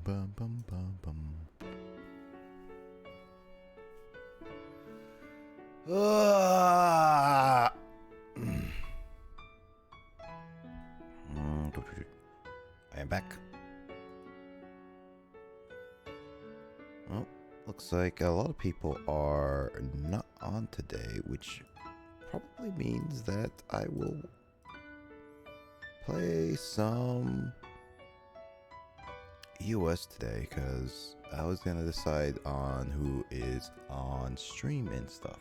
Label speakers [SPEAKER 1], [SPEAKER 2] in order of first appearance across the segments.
[SPEAKER 1] bum, bum, bum, bum. Ah! I am back. Well, looks like a lot of people are not on today, which probably means that I will play some EOS today, because I was gonna decide on who is on stream and stuff.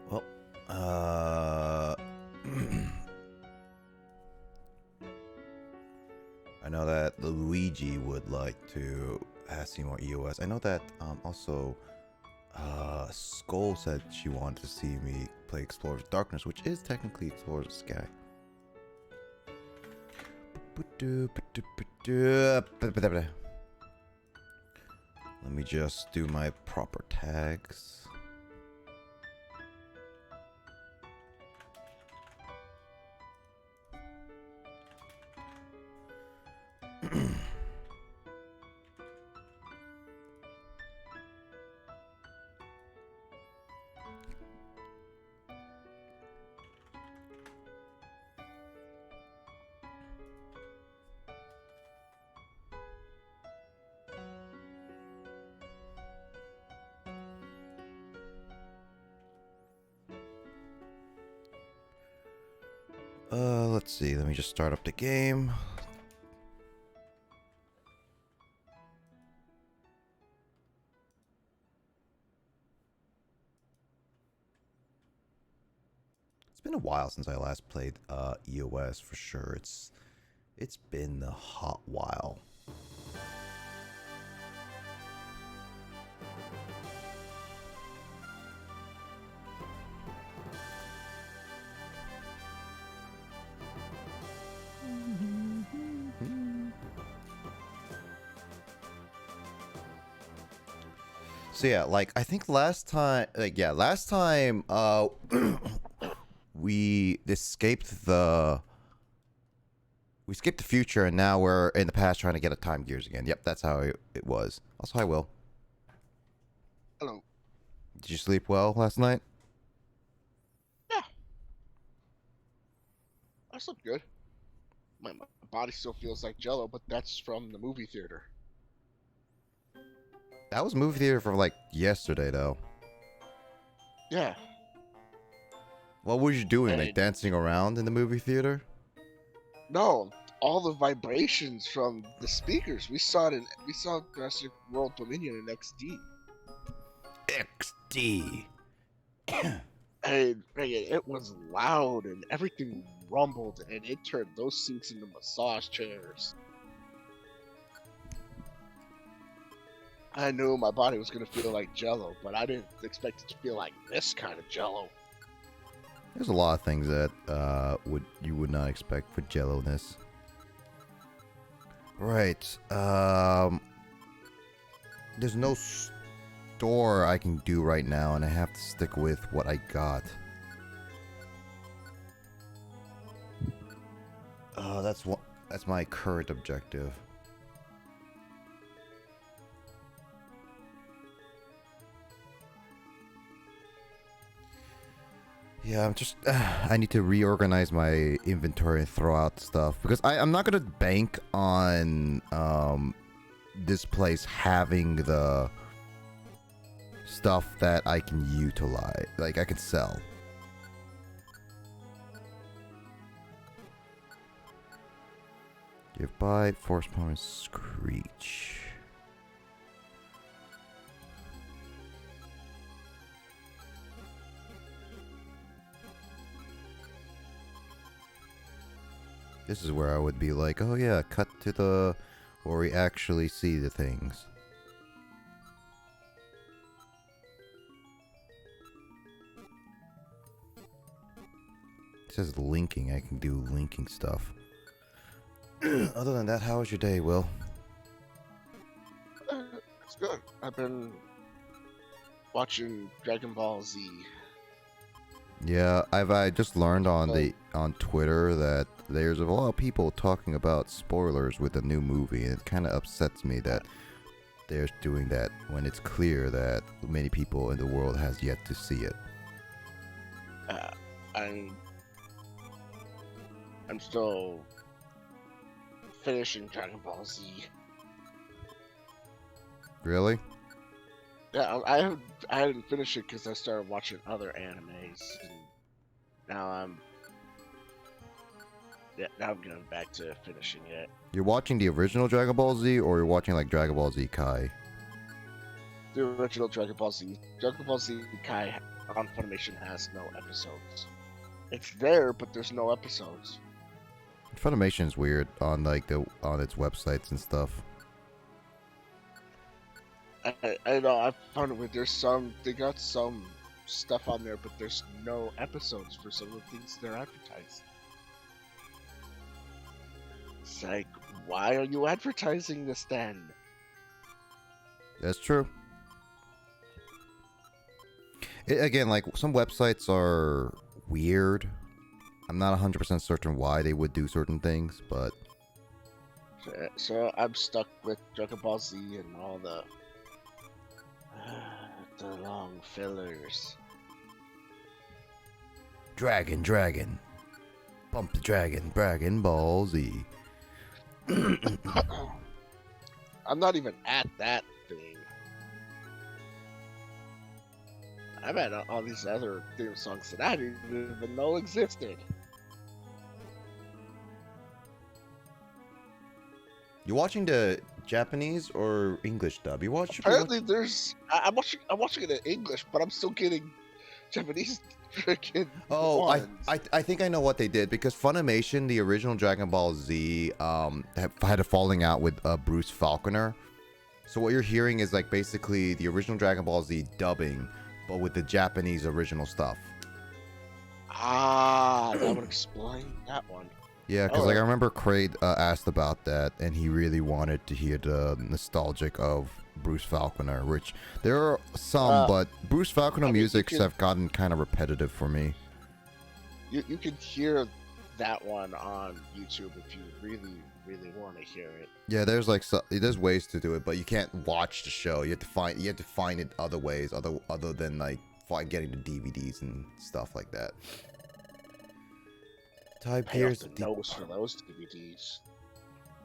[SPEAKER 1] Well, I know that Luigi would like to see more EOS. I know that also Skull said she wanted to see me play Explorer's Darkness, which is technically Explorer's Sky. Let me just do my proper tags. Let's see. Let me just start up the game. It's been a while since I last played EOS for sure. It's been a hot while. So yeah, like I think last time we escaped the future, and now we're in the past trying to get a time gears again. Yep, that's how it was. Also, hi Will.
[SPEAKER 2] Hello.
[SPEAKER 1] Did you sleep well last night?
[SPEAKER 2] Yeah, I slept good. My body still feels like Jello, but that's from the movie theater.
[SPEAKER 1] That was movie theater for like yesterday though.
[SPEAKER 2] Yeah.
[SPEAKER 1] What was you doing? Like
[SPEAKER 2] And
[SPEAKER 1] dancing around in the movie theater?
[SPEAKER 2] no, all the vibrations from the speakers. We saw Jurassic World Dominion in XD.
[SPEAKER 1] XD.
[SPEAKER 2] And it was loud and everything rumbled, and it turned those seats into massage chairs. I knew my body was gonna feel like Jello, but I didn't expect it to feel like this kind of Jello.
[SPEAKER 1] There's a lot of things that you would not expect for Jello-ness. Right. There's no store I can do right now, and I have to stick with what I got. That's my current objective. Yeah, I'm just... I need to reorganize my inventory and throw out stuff. Because I'm not going to bank on this place having the stuff that I can utilize. Like, I can sell. Give bite, force power, and screech. This is where I would be like, oh yeah, cut to the... where we actually see the things. It says linking. I can do linking stuff. Other than that, how was your day, Will?
[SPEAKER 2] It's good. I've been watching Dragon Ball Z.
[SPEAKER 1] Yeah, I just learned on
[SPEAKER 2] So,
[SPEAKER 1] on Twitter that there's a lot of people talking about spoilers with the new movie, and it kind of upsets me that they're doing that when it's clear that many people in the world has yet to see it.
[SPEAKER 2] uh, I'm still finishing Dragon Ball Z.
[SPEAKER 1] Really?
[SPEAKER 2] Yeah, I hadn't finished it because I started watching other animes, and now now I'm going back to finishing it.
[SPEAKER 1] You're watching the original Dragon Ball Z, or you're watching like Dragon Ball Z Kai?
[SPEAKER 2] The original Dragon Ball Z. Dragon Ball Z Kai on Funimation has no episodes. It's there, but there's no episodes.
[SPEAKER 1] Funimation's weird on on its websites and stuff.
[SPEAKER 2] I know, I found it weird. They got some stuff on there, but there's no episodes for some of the things they're advertising. It's like, why are you advertising this then?
[SPEAKER 1] That's true. Again, like some websites are weird. I'm not 100% certain why they would do certain things, but
[SPEAKER 2] So I'm stuck with Dragon Ball Z and all the long fillers.
[SPEAKER 1] Dragon, bump the Dragon Ball Z.
[SPEAKER 2] I'm not even at that thing. I'm at all these other theme songs that I didn't even know existed.
[SPEAKER 1] You watching the Japanese or English dub?
[SPEAKER 2] Apparently, I'm watching it in English, but I'm still getting Japanese freaking.
[SPEAKER 1] Oh,
[SPEAKER 2] ones.
[SPEAKER 1] I think I know what they did, because Funimation, the original Dragon Ball Z, had a falling out with Bruce Falconer. So what you're hearing is like basically the original Dragon Ball Z dubbing, but with the Japanese original stuff.
[SPEAKER 2] Ah, that would explain that one.
[SPEAKER 1] Yeah, because like I remember Craig asked about that, and he really wanted to hear the nostalgic of Bruce Falconer, which there are some, but Bruce Falconer musics have gotten kind of repetitive for me.
[SPEAKER 2] You can hear that one on YouTube if you really want to hear it.
[SPEAKER 1] Yeah, there's there's ways to do it, but you can't watch the show. You have to find it other ways, other than like getting the DVDs and stuff like that. Type here's
[SPEAKER 2] the nose for those DVDs.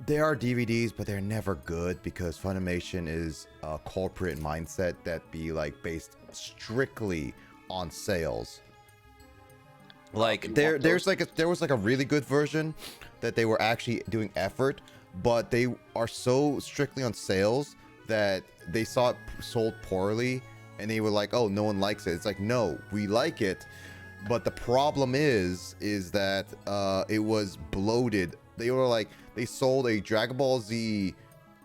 [SPEAKER 1] There are DVDs, but they're never good because Funimation is a corporate mindset that be like based strictly on sales. Like there was like a really good version that they were actually doing effort, but they are so strictly on sales that they saw it sold poorly, and they were like, "Oh, no one likes it." It's like, no, we like it, but the problem is that it was bloated. They were like, they sold a Dragon Ball Z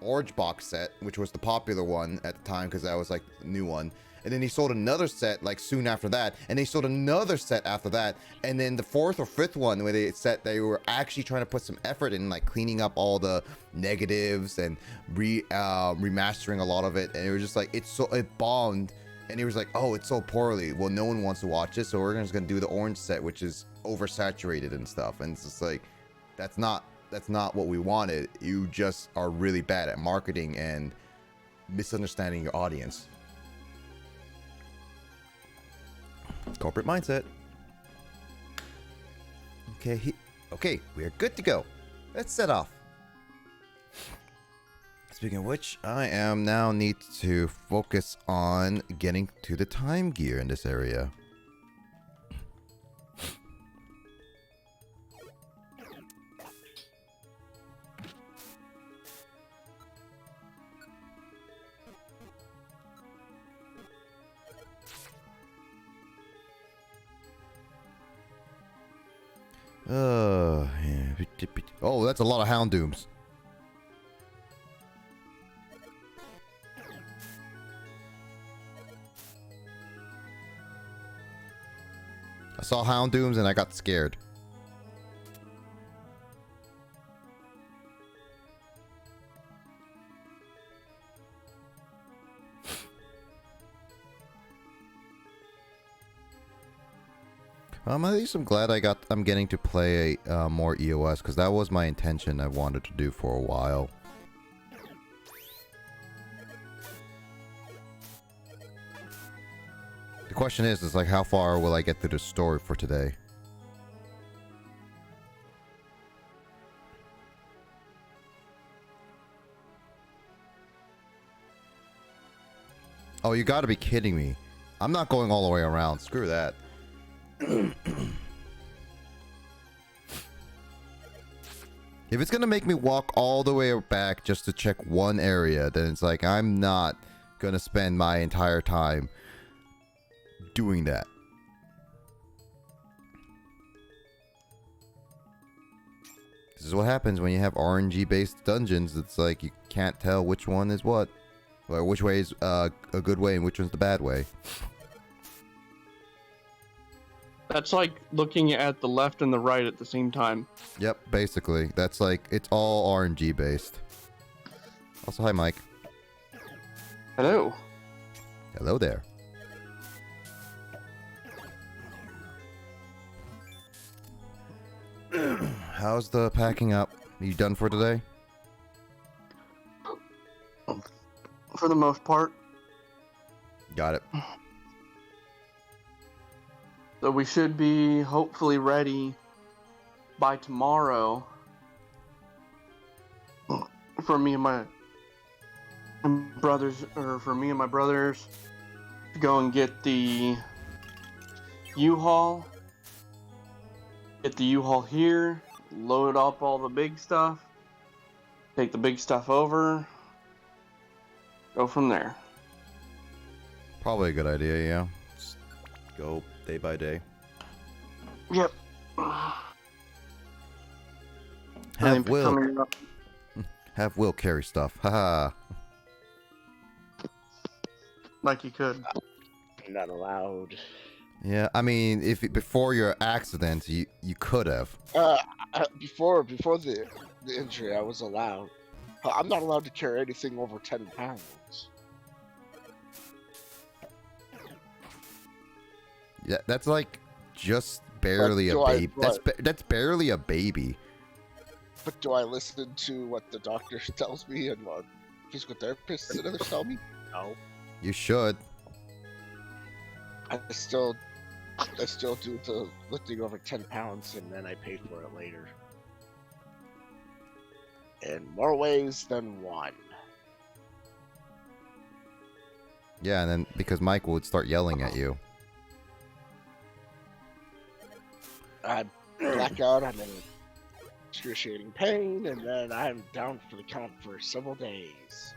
[SPEAKER 1] Orange box set, which was the popular one at the time because that was like the new one. And then he sold another set like soon after that, and they sold another set after that, and then the fourth or fifth one where they were actually trying to put some effort in like cleaning up all the negatives and remastering a lot of it, and it was just like it bombed, and it was like, oh, it's so poorly. Well, no one wants to watch this, so we're just gonna do the orange set, which is oversaturated and stuff, and it's just like that's not what we wanted. You just are really bad at marketing and misunderstanding your audience. Corporate mindset. Okay, we're good to go. Let's set off. Speaking of which, I am now need to focus on getting to the time gear in this area. Oh, that's a lot of Houndooms. I saw Houndooms and I got scared. At least I'm glad I'm getting to play more EOS, because that was my intention I wanted to do for a while. The question is like, how far will I get through the story for today? Oh, you gotta be kidding me. I'm not going all the way around. Screw that. If it's gonna make me walk all the way back just to check one area, then it's like, I'm not gonna spend my entire time doing that. This is what happens when you have RNG based dungeons. It's like you can't tell which one is what, or which way is a good way and which one's the bad way.
[SPEAKER 3] That's like looking at the left and the right at the same time.
[SPEAKER 1] Yep, basically. That's like, it's all RNG based. Also, hi Mike.
[SPEAKER 3] Hello.
[SPEAKER 1] Hello there. How's the packing up? Are you done for today?
[SPEAKER 3] For the most part.
[SPEAKER 1] Got it.
[SPEAKER 3] So we should be hopefully ready by tomorrow for me and my brothers, to go and get the U-Haul. Get the U-Haul here, load up all the big stuff, take the big stuff over, go from there.
[SPEAKER 1] Probably a good idea, yeah. Just go day by day.
[SPEAKER 3] Yep.
[SPEAKER 1] Have Will. Have Will carry stuff. Haha.
[SPEAKER 3] Like you could.
[SPEAKER 2] Not allowed.
[SPEAKER 1] Yeah, I mean, if before your accident, you could have.
[SPEAKER 2] Before the injury, I was allowed. I'm not allowed to carry anything over 10 pounds.
[SPEAKER 1] Yeah, that's like just barely a baby. That's barely a baby.
[SPEAKER 2] But do I listen to what the doctor tells me and what physical therapists and others tell me? No.
[SPEAKER 1] You should.
[SPEAKER 2] I still do the lifting over 10 pounds, and then I pay for it later. In more ways than one.
[SPEAKER 1] Yeah, and then because Michael would start yelling at you.
[SPEAKER 2] I black out, I'm in excruciating pain, and then I'm down for the count for several days.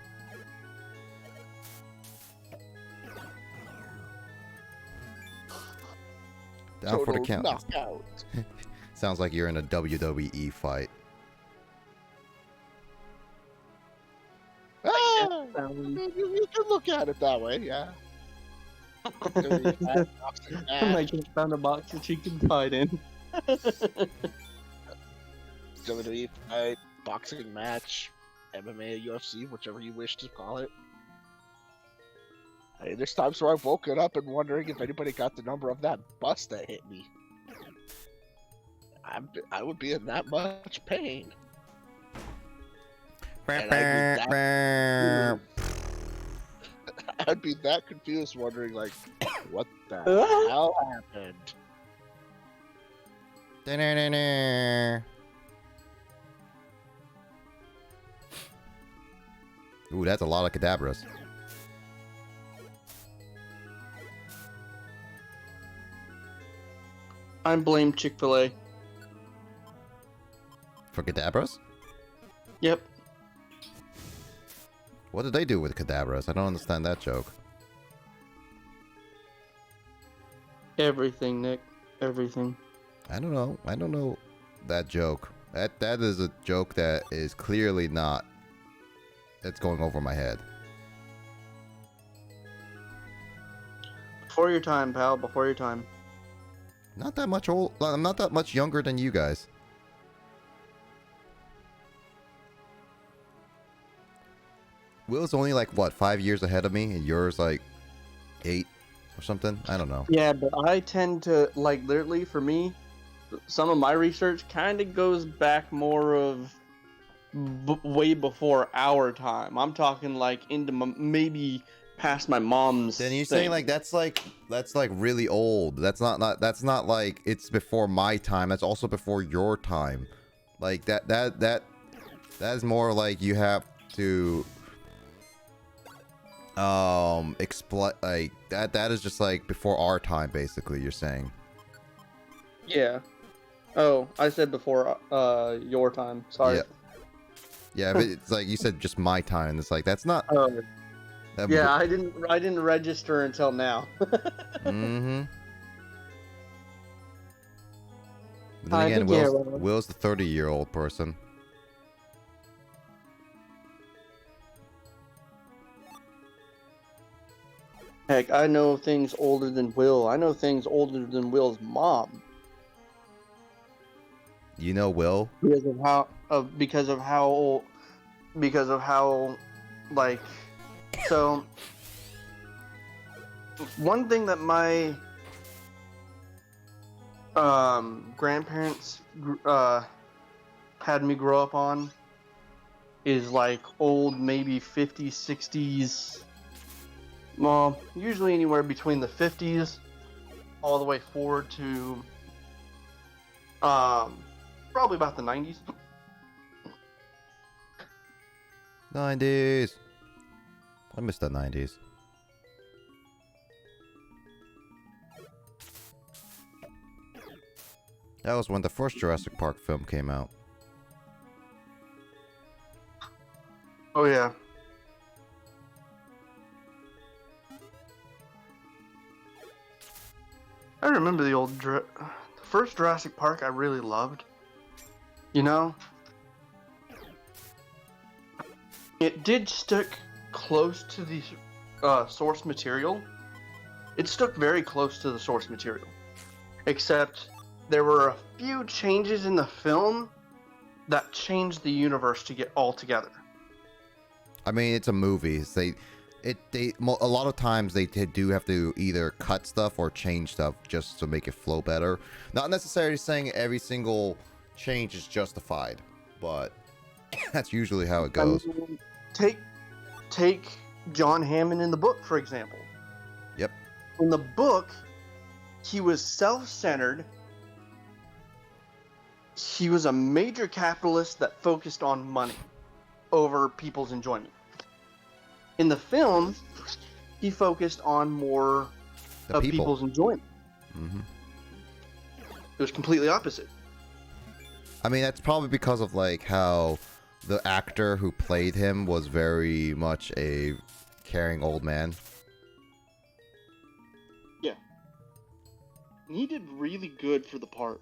[SPEAKER 1] Down for the count.
[SPEAKER 2] Knockout.
[SPEAKER 1] Sounds like you're in a WWE fight.
[SPEAKER 2] Ah, you can look at it that way, yeah.
[SPEAKER 3] I just found a box that you can fight in.
[SPEAKER 2] WWE fight, boxing match, MMA, UFC, whichever you wish to call it. Hey, there's times where I've woken up and wondering if anybody got the number of that bus that hit me. I would be in that much pain. And I'd be that confused, wondering like, what the hell happened?
[SPEAKER 1] Ooh, that's a lot of cadabras.
[SPEAKER 3] I blame Chick-fil-A.
[SPEAKER 1] For cadabras?
[SPEAKER 3] Yep.
[SPEAKER 1] What did they do with cadabras? I don't understand that joke.
[SPEAKER 3] Everything, Nick. Everything.
[SPEAKER 1] I don't know. I don't know that joke. That is a joke that is clearly not. It's going over my head.
[SPEAKER 3] Before your time, pal. Before your time.
[SPEAKER 1] Not that much old. I'm not that much younger than you guys. Will's only like what, 5 years ahead of me, and yours like 8 or something. I don't know.
[SPEAKER 3] Yeah, but I tend to, like, literally, for me, some of my research kind of goes back more of way before our time. I'm talking, like, into maybe past my mom's
[SPEAKER 1] Then you're
[SPEAKER 3] thing.
[SPEAKER 1] saying like that's like really old. That's not like it's before my time. That's also before your time. Like that is more like you have to explain like that is just like before our time basically, you're saying.
[SPEAKER 3] Yeah. Oh, I said before your time. Sorry.
[SPEAKER 1] Yeah, but it's like you said just my time. It's like that's not
[SPEAKER 3] Yeah, I didn't register until now.
[SPEAKER 1] Mm-hmm. Then
[SPEAKER 3] I
[SPEAKER 1] again,
[SPEAKER 3] think, yeah,
[SPEAKER 1] Will's the 30-year-old person.
[SPEAKER 3] Heck, I know things older than Will. I know things older than Will's mom.
[SPEAKER 1] You know Will?
[SPEAKER 3] Because of how like, so one thing that my grandparents had me grow up on is like old, maybe 50s, 60s, well, usually anywhere between the 50s all the way forward to probably about the 90s.
[SPEAKER 1] 90s. I miss the 90s. That was when the first Jurassic Park film came out.
[SPEAKER 3] Oh yeah. I remember the first Jurassic Park I really loved. You know? It did stick close to the source material. It stuck very close to the source material. Except there were a few changes in the film that changed the universe to get all together.
[SPEAKER 1] I mean, it's a movie. A lot of times they do have to either cut stuff or change stuff just to make it flow better. Not necessarily saying every single change is justified, but that's usually how it goes.
[SPEAKER 3] I mean, take John Hammond in the book, for example.
[SPEAKER 1] Yep.
[SPEAKER 3] In the book, he was self-centered. He was a major capitalist that focused on money over people's enjoyment. In the film, he focused on more of people's enjoyment.
[SPEAKER 1] Mm-hmm.
[SPEAKER 3] It was completely opposite.
[SPEAKER 1] I mean, that's probably because of like how the actor who played him was very much a caring old man.
[SPEAKER 3] Yeah. And he did really good for the part.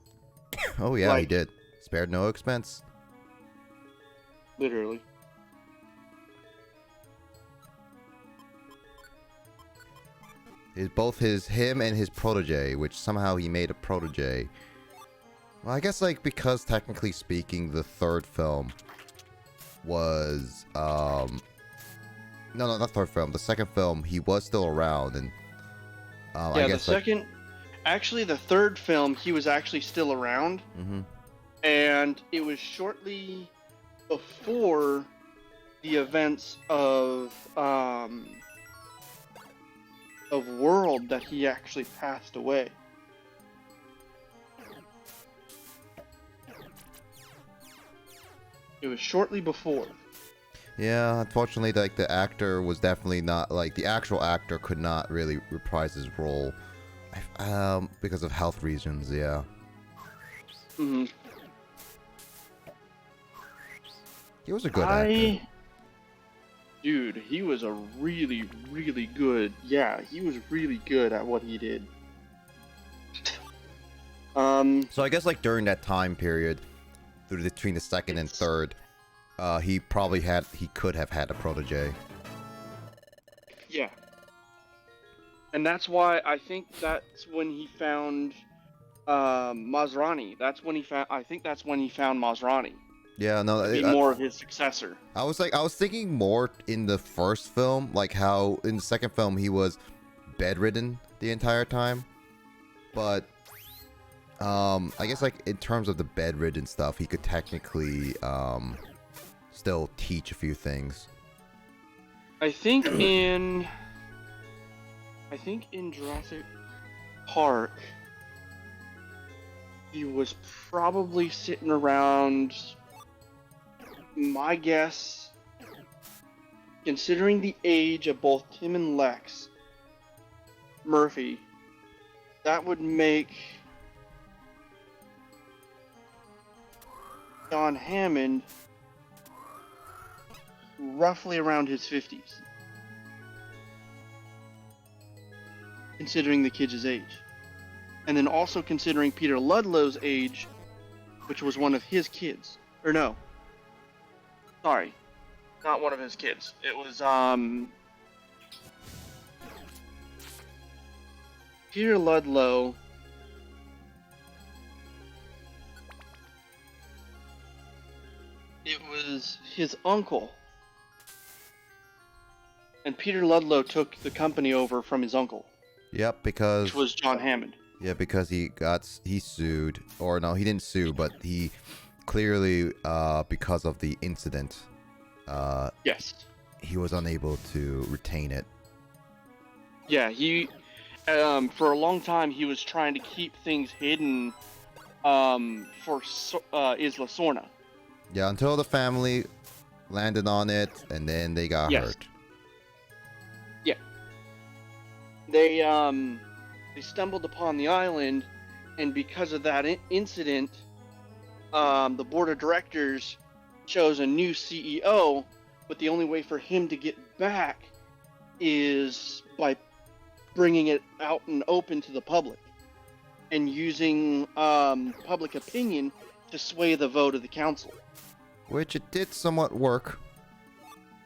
[SPEAKER 1] Oh yeah, he did. Spared no expense.
[SPEAKER 3] Literally.
[SPEAKER 1] Him and his protege, which somehow he made a protege. Well, I guess like because technically speaking, the third film was no, not third film. The second film, he was still around, and
[SPEAKER 3] yeah,
[SPEAKER 1] I guess
[SPEAKER 3] actually the third film, he was actually still around,
[SPEAKER 1] Mm-hmm.
[SPEAKER 3] and it was shortly before the events of World that he actually passed away. It was shortly before.
[SPEAKER 1] Yeah, unfortunately, like the actor was definitely not like the actual actor could not really reprise his role, because of health reasons. Yeah.
[SPEAKER 3] Mm-hmm.
[SPEAKER 1] He was a good actor.
[SPEAKER 3] Dude, he was a really, really good. Yeah, he was really good at what he did.
[SPEAKER 1] So I guess like during that time period, between the second and third, he could have had a protege.
[SPEAKER 3] Yeah. And that's why I think that's when he found Masrani. I think that's when he found Masrani.
[SPEAKER 1] Yeah, no,
[SPEAKER 3] To be more of his successor.
[SPEAKER 1] I was thinking more in the first film, like how in the second film he was bedridden the entire time. But I guess like in terms of the bedridden stuff, he could technically still teach a few things.
[SPEAKER 3] I think in Jurassic Park, he was probably sitting around, my guess, considering the age of both Tim and Lex Murphy, that would make John Hammond roughly around his 50s, considering the kid's age. And then also considering Peter Ludlow's age, which was one of his kids. Or no. Sorry. Not one of his kids. It was, Peter Ludlow. It was his uncle. And Peter Ludlow took the company over from his uncle.
[SPEAKER 1] Yep, because
[SPEAKER 3] Which was John Hammond.
[SPEAKER 1] Yeah, because he sued, or no, he didn't sue, but he clearly because of the incident,
[SPEAKER 3] Yes.
[SPEAKER 1] he was unable to retain it.
[SPEAKER 3] Yeah, he for a long time he was trying to keep things hidden for Isla Sorna.
[SPEAKER 1] Yeah, until the family landed on it, and then they got hurt.
[SPEAKER 3] Yeah. They stumbled upon the island, and because of that incident, the board of directors chose a new CEO, but the only way for him to get back is by bringing it out and open to the public and using public opinion to sway the vote of the council.
[SPEAKER 1] Which it did somewhat work.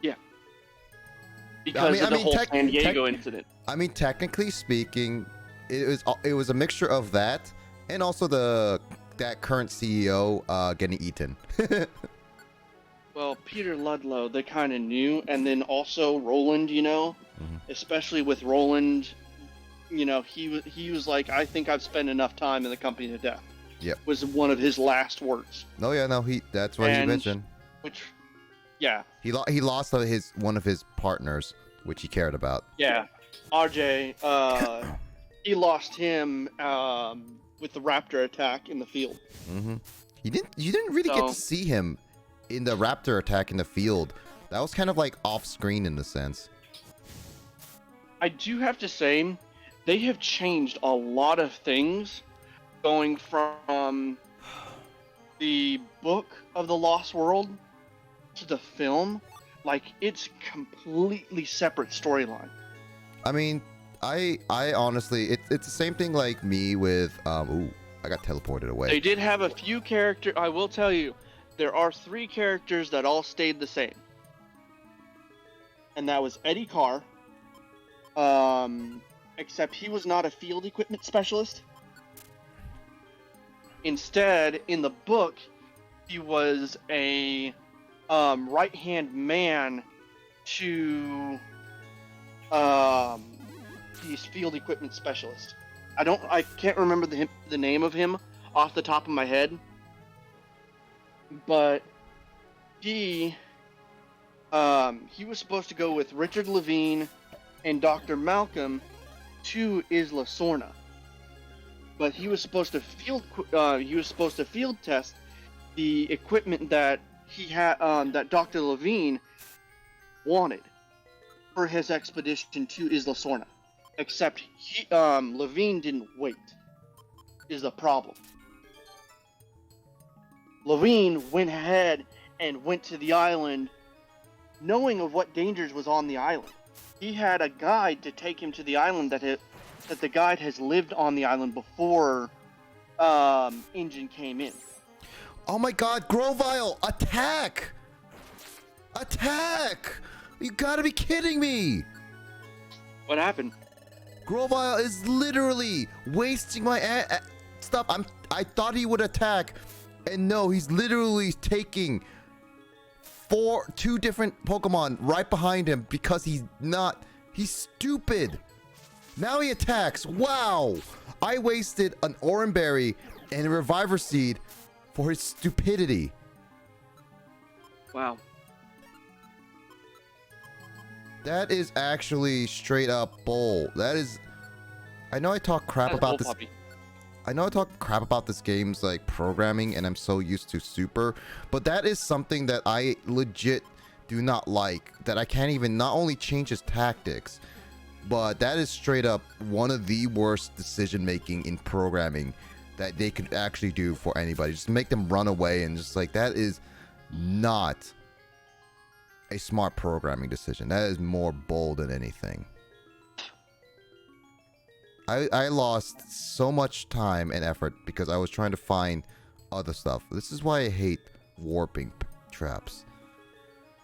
[SPEAKER 3] Yeah. Because of the whole San Diego incident.
[SPEAKER 1] I mean, technically speaking, it was a mixture of that and also that current CEO getting eaten.
[SPEAKER 3] Well, Peter Ludlow, they kind of knew, and then also Roland, especially with Roland, he was like, I think I've spent enough time in the company to death.
[SPEAKER 1] Yep.
[SPEAKER 3] Was one of his last words.
[SPEAKER 1] No, yeah, no, that's what he mentioned.
[SPEAKER 3] Which, yeah.
[SPEAKER 1] He lost one of his partners, which he cared about.
[SPEAKER 3] Yeah, RJ, he lost him with the raptor attack in the field.
[SPEAKER 1] Mm-hmm. You didn't really get to see him in the raptor attack in the field. That was kind of like off screen in the sense.
[SPEAKER 3] I do have to say, they have changed a lot of things going from the book of the Lost World to the film. Like, it's completely separate storyline.
[SPEAKER 1] I mean, I honestly, it's the same thing like me with ooh, I got teleported away.
[SPEAKER 3] They did have a few characters. I will tell you, there are 3 characters that all stayed the same, and that was Eddie Carr. Except he was not a field equipment specialist. Instead, in the book, he was a right-hand man to his field equipment specialist. I can't remember the name of him off the top of my head, but he was supposed to go with Richard Levine and Dr. Malcolm to Isla Sorna, but he was supposed to field test the equipment that he had that Dr. Levine wanted for his expedition to Isla Sorna. Except Levine didn't wait. Is the problem. Levine went ahead and went to the island, knowing of what dangers was on the island. He had a guide to take him to the island that the guide has lived on the island before Engine came in.
[SPEAKER 1] Oh my god, Grovile, attack! Attack! You gotta be kidding me!
[SPEAKER 3] What happened?
[SPEAKER 1] Grovile is literally wasting my stuff. I thought he would attack, and no, he's literally taking 2 different Pokemon right behind him because he's stupid. Now he attacks. Wow. I wasted an Oran Berry and a Reviver Seed for his stupidity.
[SPEAKER 3] Wow.
[SPEAKER 1] That is actually straight up bull. That is... I know I talk crap
[SPEAKER 3] That's
[SPEAKER 1] about
[SPEAKER 3] bull
[SPEAKER 1] this...
[SPEAKER 3] puppy.
[SPEAKER 1] I know I talk crap about this game's like programming and I'm so used to Super, but that is something that I legit do not like. That I can't even not only change his tactics, but that is straight up one of the worst decision making in programming that they could actually do for anybody. Just make them run away and just like that is not a smart programming decision. That is more bold than anything. I lost so much time and effort because I was trying to find other stuff. This is why I hate warping traps.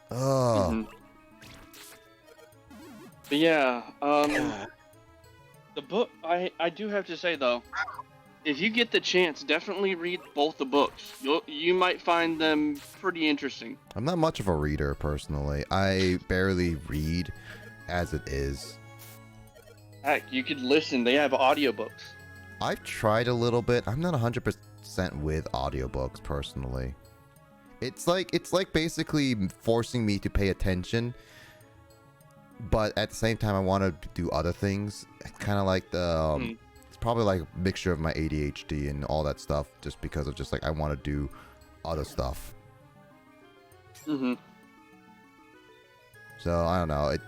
[SPEAKER 1] Ugh.
[SPEAKER 3] Mhm. But yeah, the book, I do have to say though, if you get the chance, definitely read both the books. You might find them pretty interesting.
[SPEAKER 1] I'm not much of a reader personally. I barely read as it is.
[SPEAKER 3] Heck, you could listen. They have audiobooks.
[SPEAKER 1] I've tried a little bit. I'm not 100% with audiobooks personally. It's like basically forcing me to pay attention, but at the same time I want to do other things. It's kind of like the it's probably like a mixture of my ADHD and all that stuff, just because of just like I want to do other stuff.
[SPEAKER 3] Mhm.
[SPEAKER 1] So I don't know. It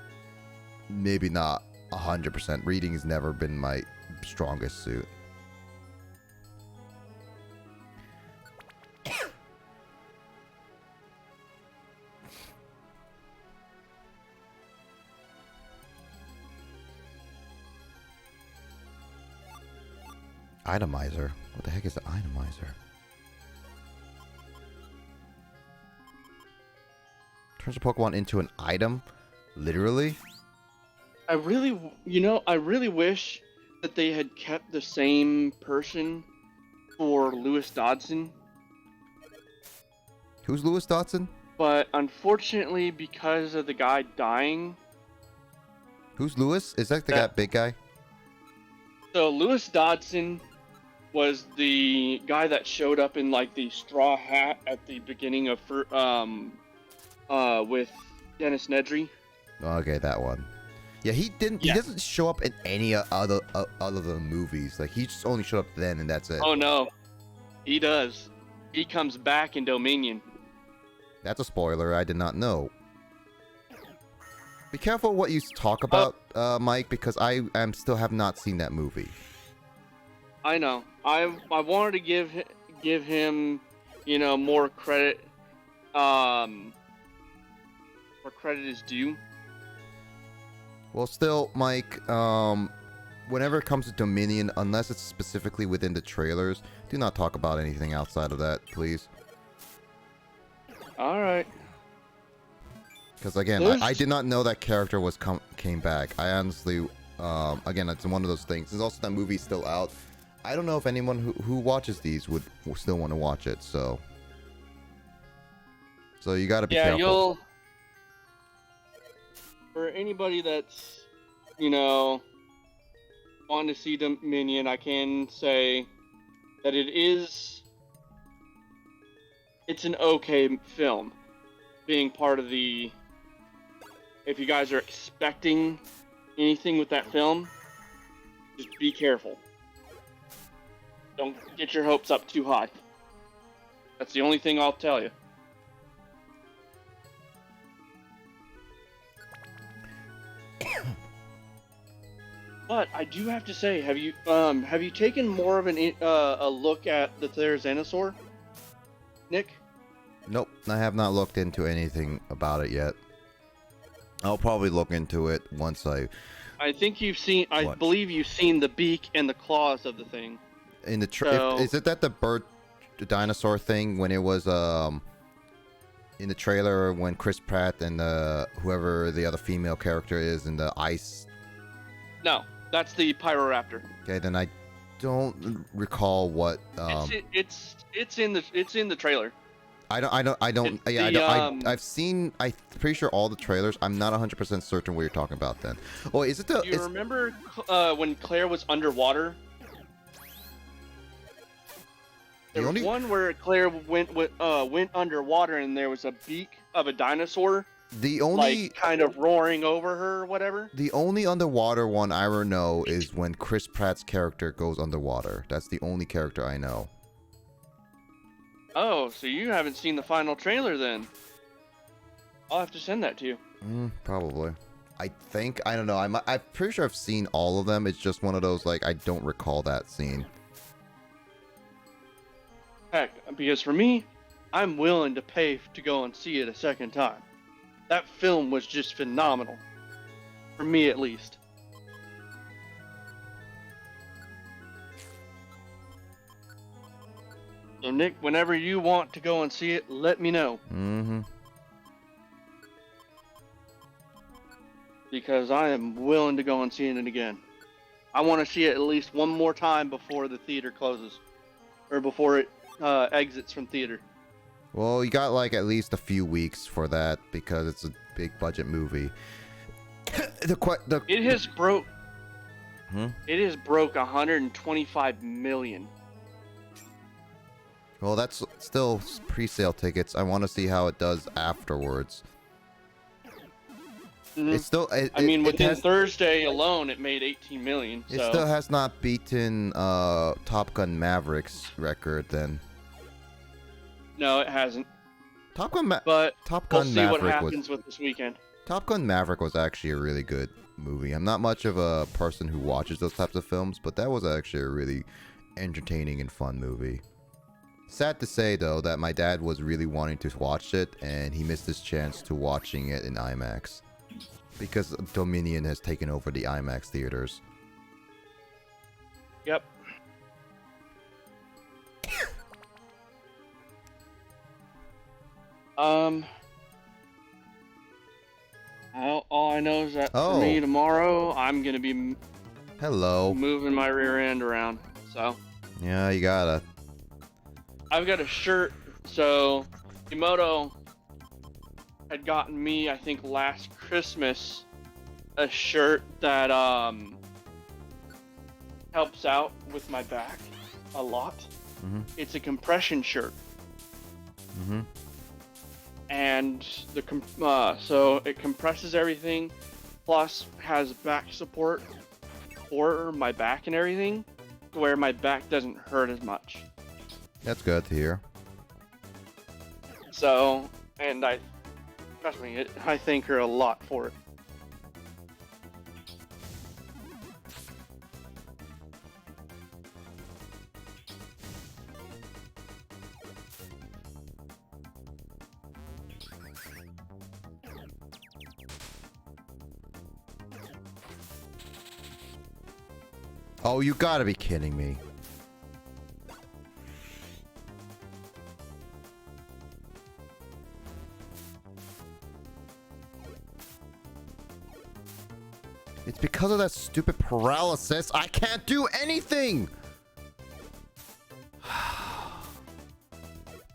[SPEAKER 1] maybe not 100%. Reading has never been my strongest suit. Itemizer? What the heck is the itemizer? Turns a Pokemon into an item? Literally?
[SPEAKER 3] I really wish that they had kept the same person for Lewis Dodson,
[SPEAKER 1] Who's Lewis Dotson?
[SPEAKER 3] but unfortunately, because of the guy dying,
[SPEAKER 1] Who's Lewis? Is that the guy, big guy?
[SPEAKER 3] so Lewis Dodson was the guy that showed up in like the straw hat at the beginning of with Dennis Nedry.
[SPEAKER 1] Okay, that one. Yeah, he didn't.
[SPEAKER 3] Yeah.
[SPEAKER 1] He doesn't show up in any other than movies. Like he just only showed up then, and that's it.
[SPEAKER 3] Oh no, he does. He comes back in Dominion.
[SPEAKER 1] That's a spoiler. I did not know. Be careful what you talk about, Mike, because I still have not seen that movie.
[SPEAKER 3] I know. I wanted to give him, more credit. Where credit is due.
[SPEAKER 1] Well, still, Mike, whenever it comes to Dominion, unless it's specifically within the trailers, do not talk about anything outside of that, please.
[SPEAKER 3] All right.
[SPEAKER 1] Because again, I did not know that character came back. I honestly, again, it's one of those things. There's also that movie still out. I don't know if anyone who watches these would still want to watch it. So you got to be careful.
[SPEAKER 3] For anybody that's, wanting to see Dominion, I can say that it's an okay film. Being part of the, if you guys are expecting anything with that film, just be careful. Don't get your hopes up too high. That's the only thing I'll tell you. But I do have to say, have you taken more of a look at the Therizanosaur, Nick?
[SPEAKER 1] Nope, I have not looked into anything about it yet. I'll probably look into it once I
[SPEAKER 3] think you've seen. I believe you've seen the beak and the claws of the thing.
[SPEAKER 1] In the is it that the dinosaur thing when it was in the trailer when Chris Pratt and whoever the other female character is in the ice?
[SPEAKER 3] No, that's the Pyroraptor.
[SPEAKER 1] Okay, then I don't recall what.
[SPEAKER 3] It's in the trailer.
[SPEAKER 1] I've seen. I'm pretty sure all the trailers. I'm not 100% certain what you're talking about. Then, oh, is it the?
[SPEAKER 3] Do you remember when Claire was underwater? There was one where Claire went underwater and there was a beak of a dinosaur.
[SPEAKER 1] The only
[SPEAKER 3] like kind of roaring over her or whatever.
[SPEAKER 1] The only underwater one I know is when Chris Pratt's character goes underwater. That's the only character I know.
[SPEAKER 3] Oh, so you haven't seen the final trailer then? I'll have to send that to you.
[SPEAKER 1] Probably. I don't know. I'm pretty sure I've seen all of them. It's just one of those like I don't recall that scene.
[SPEAKER 3] Heck, because for me, I'm willing to pay to go and see it a second time. That film was just phenomenal. For me, at least. So, Nick, whenever you want to go and see it, let me know. Because I am willing to go and see it again. I want to see it at least one more time before the theater closes. Or before it exits from theater.
[SPEAKER 1] Well, you got like at least a few weeks for that because it's a big budget movie.
[SPEAKER 3] It has broke. It has broke 125 million.
[SPEAKER 1] Well, that's still pre-sale tickets. I want to see how it does afterwards. It's still.
[SPEAKER 3] Within Thursday alone, it made 18 million. So.
[SPEAKER 1] It still has not beaten Top Gun Maverick's record. Then.
[SPEAKER 3] No, it hasn't.
[SPEAKER 1] Top Gun Maverick
[SPEAKER 3] what happens with this weekend.
[SPEAKER 1] Top Gun Maverick was actually a really good movie. I'm not much of a person who watches those types of films, but that was actually a really entertaining and fun movie. Sad to say, though, that my dad was really wanting to watch it, and he missed his chance to watching it in IMAX. Because Dominion has taken over the IMAX theaters.
[SPEAKER 3] Yep. All I know is that for me tomorrow, I'm gonna be moving my rear end around. So.
[SPEAKER 1] Yeah, you gotta.
[SPEAKER 3] I've got a shirt. So, Emoto had gotten me, I think, last Christmas, a shirt that helps out with my back a lot. It's a compression shirt. And so it compresses everything, plus has back support for my back and everything, to where my back doesn't hurt as much.
[SPEAKER 1] That's good to hear.
[SPEAKER 3] So, and trust me, I thank her a lot for it.
[SPEAKER 1] Oh, you gotta be kidding me. It's because of that stupid paralysis. I can't do anything. God,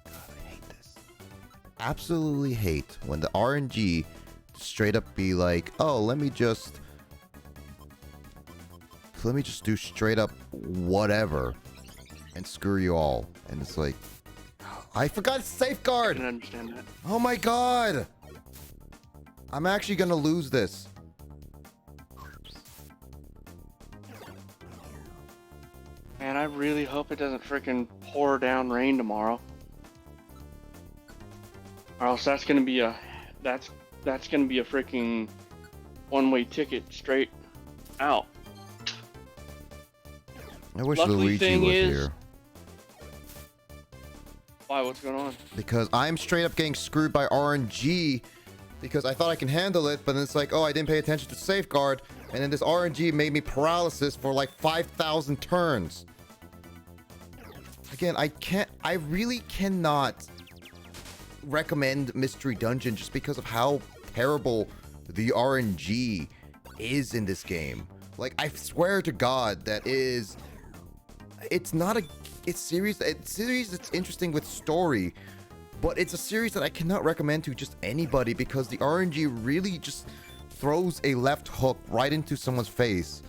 [SPEAKER 1] I hate this. Absolutely hate when the RNG straight up be like, oh, let me just do straight up whatever and screw you all. And it's like, I forgot safeguard.
[SPEAKER 3] I can understand that.
[SPEAKER 1] Oh my god. I'm actually gonna lose this.
[SPEAKER 3] Man, I really hope it doesn't freaking pour down rain tomorrow. Or else that's gonna be a freaking one-way ticket straight out.
[SPEAKER 1] I wish Luigi was here.
[SPEAKER 3] Why? What's going on?
[SPEAKER 1] Because I'm straight up getting screwed by RNG because I thought I can handle it, but then it's like, oh, I didn't pay attention to safeguard, and then this RNG made me paralysis for like 5,000 turns. Again, I really cannot recommend Mystery Dungeon just because of how terrible the RNG is in this game. Like, I swear to God that it's series that's interesting with story, but it's a series that I cannot recommend to just anybody because the RNG really just throws a left hook right into someone's face.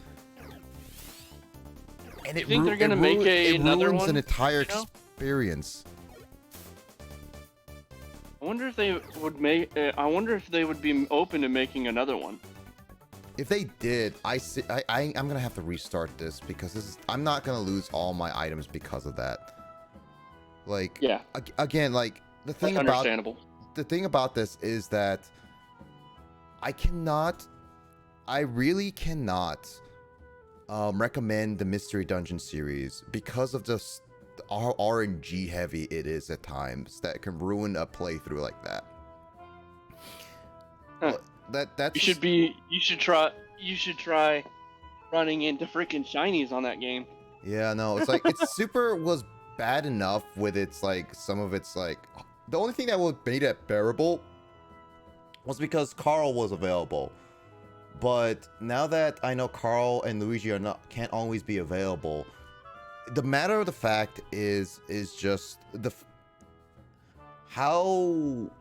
[SPEAKER 1] And
[SPEAKER 4] You think they're gonna make another
[SPEAKER 1] ruins
[SPEAKER 4] one?
[SPEAKER 1] an entire
[SPEAKER 4] You know?
[SPEAKER 1] experience.
[SPEAKER 4] I wonder if they would make. I wonder if they would be open to making another one.
[SPEAKER 1] If they did, I'm gonna have to restart this because I'm not gonna lose all my items because of that. Like,
[SPEAKER 4] Yeah,
[SPEAKER 1] again, like the
[SPEAKER 4] that's
[SPEAKER 1] thing about
[SPEAKER 4] understandable.
[SPEAKER 1] this is that I really cannot recommend the Mystery Dungeon series because of just how RNG heavy it is at times that can ruin a playthrough like that.
[SPEAKER 4] Huh.
[SPEAKER 1] That's
[SPEAKER 4] You should try running into freaking shinies on that game.
[SPEAKER 1] Yeah, no, it's like its super was bad enough with its like some of its like the only thing that would made it bearable was because Carl was available. But now that I know Carl and Luigi can't always be available, the matter of the fact is just how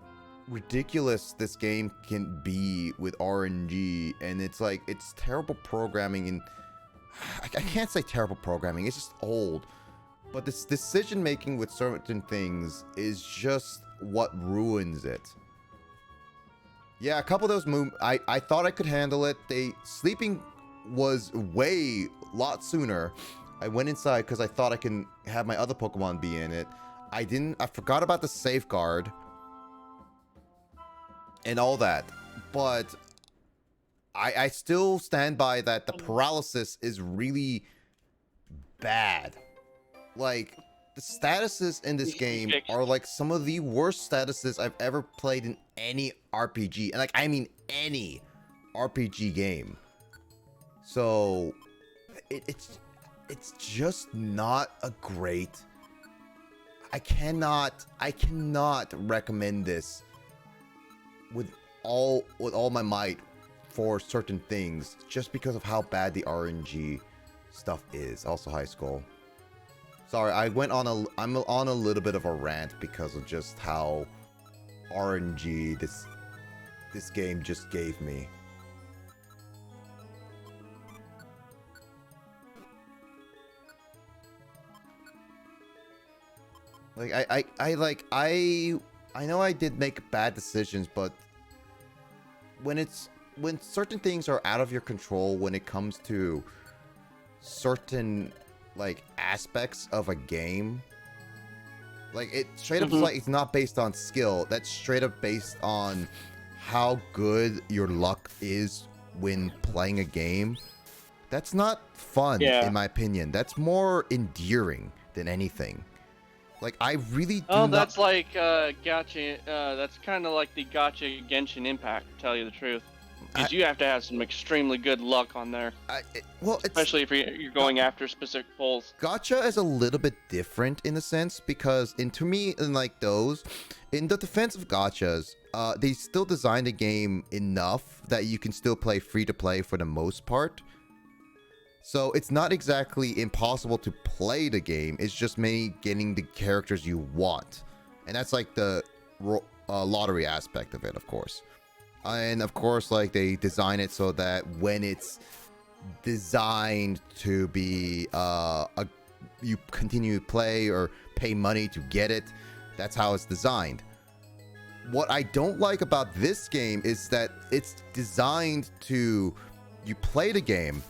[SPEAKER 1] ridiculous this game can be with RNG, and it's like it's terrible programming, and I can't say terrible programming, it's just old, but this decision making with certain things is just what ruins it. Yeah, a couple of those moves I thought I could handle it. Sleeping was lot sooner. I went inside because I thought I can have my other Pokemon be in it. I forgot about the safeguard and all that, but I still stand by that the paralysis is really bad. Like, the statuses in this game are like some of the worst statuses I've ever played in any RPG, and like I mean any RPG game. So it's just not a great. I cannot recommend this with all my might for certain things just because of how bad the RNG stuff is. Also, high school. Sorry, I'm on a little bit of a rant because of just how RNG this game just gave me. Like I know I did make bad decisions, but when certain things are out of your control when it comes to certain like aspects of a game, like it straight up is like it's not based on skill, that's straight up based on how good your luck is when playing a game. That's not fun, in my opinion. That's more endearing than anything. Like, I really do
[SPEAKER 4] that's like gacha. That's kind of like the gacha Genshin Impact, to tell you the truth. Because you have to have some extremely good luck on there. Especially if you're going after specific pulls.
[SPEAKER 1] Gacha is a little bit different in a sense because, in the defense of gachas, they still designed the game enough that you can still play free to play for the most part. So it's not exactly impossible to play the game. It's just mainly getting the characters you want, and that's like the lottery aspect of it, of course. And of course, like, they design it so that when it's designed to be you continue to play or pay money to get it, that's how it's designed. What I don't like about this game is that it's designed to you play the game,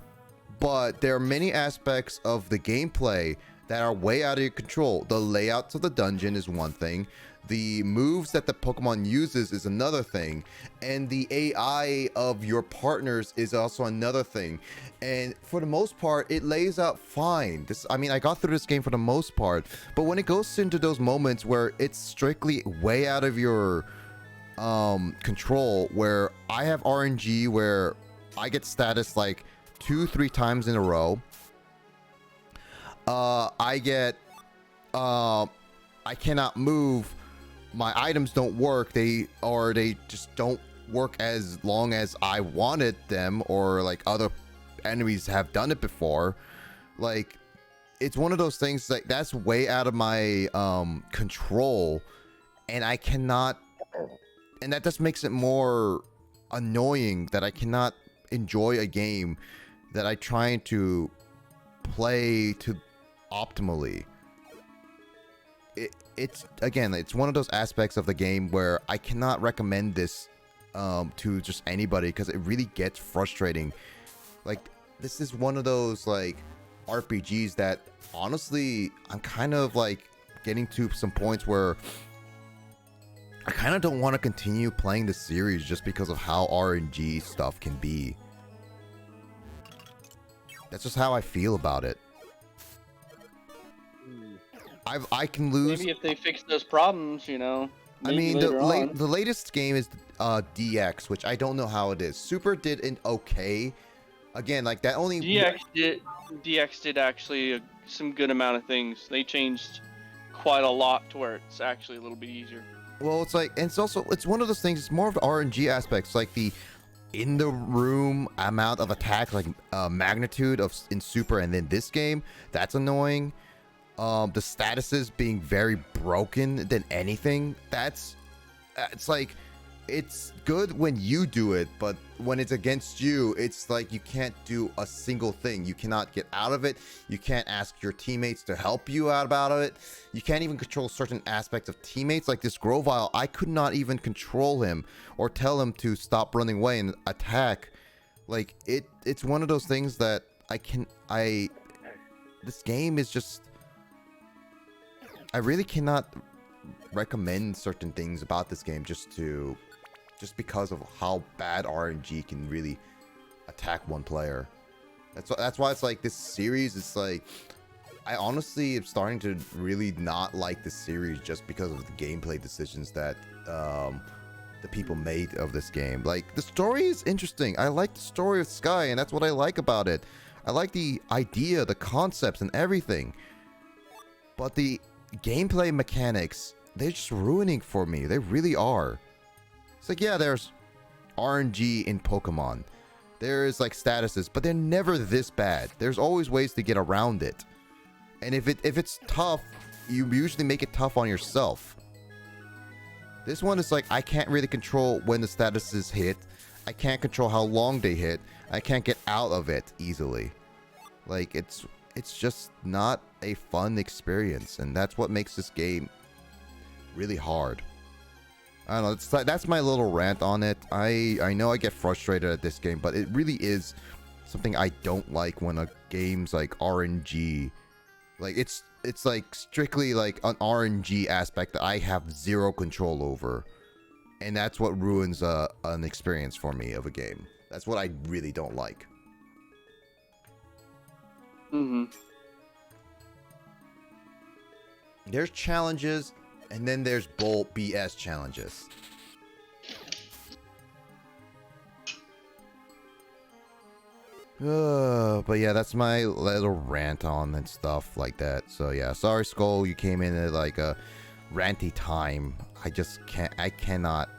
[SPEAKER 1] but there are many aspects of the gameplay that are way out of your control. The layouts of the dungeon is one thing. The moves that the Pokemon uses is another thing. And the AI of your partners is also another thing. And for the most part, it lays out fine. I got through this game for the most part. But when it goes into those moments where it's strictly way out of your control, where I have RNG, where I get status like 2-3 times in a row. I cannot move. My items don't work. They just don't work as long as I wanted them, or like other enemies have done it before. Like, it's one of those things like that's way out of my control. and I cannot, and that just makes it more annoying that I cannot enjoy a game that I trying to play to optimally. It's again, it's one of those aspects of the game where I cannot recommend this to just anybody because it really gets frustrating. Like, this is one of those like RPGs that honestly I'm kind of like getting to some points where I kind of don't want to continue playing the series just because of how RNG stuff can be. That's just how I feel about it. I can lose.
[SPEAKER 4] Maybe if they fix those problems,
[SPEAKER 1] I
[SPEAKER 4] maybe
[SPEAKER 1] mean,
[SPEAKER 4] later on.
[SPEAKER 1] the latest game is DX, which I don't know how it is. Super did an okay. Again, like that only.
[SPEAKER 4] DX did actually some good amount of things. They changed quite a lot to where it's actually a little bit easier.
[SPEAKER 1] Well, it's like, and it's one of those things. It's more of the RNG aspects, like the in the room amount of attack, like magnitude of in Super, and then this game that's annoying. The statuses being very broken than anything. It's like, it's good when you do it, but when it's against you, it's like you can't do a single thing. You cannot get out of it. You can't ask your teammates to help you out about it. You can't even control certain aspects of teammates. Like this Grovyle, I could not even control him or tell him to stop running away and attack. Like it's one of those things that this game is just, I really cannot recommend certain things about this game just because of how bad RNG can really attack one player. That's why it's like this series is like, I honestly am starting to really not like this series just because of the gameplay decisions that the people made of this game. Like, the story is interesting. I like the story of Sky, and that's what I like about it. I like the idea, the concepts, and everything. But the gameplay mechanics, they're just ruining for me. They really are. It's like, yeah, there's RNG in Pokemon. There's like statuses, but they're never this bad. There's always ways to get around it. And if it's tough, you usually make it tough on yourself. This one is like, I can't really control when the statuses hit. I can't control how long they hit. I can't get out of it easily. Like, it's just not a fun experience, and that's what makes this game really hard. I don't know, that's my little rant on it. I know I get frustrated at this game, but it really is something I don't like when a game's like RNG. Like, it's like strictly like an RNG aspect that I have zero control over, and that's what ruins an experience for me of a game. That's what I really don't like. There's challenges, and then there's BS challenges. But yeah, that's my little rant on and stuff like that. So yeah, sorry Skull, you came in at like a ranty time. I cannot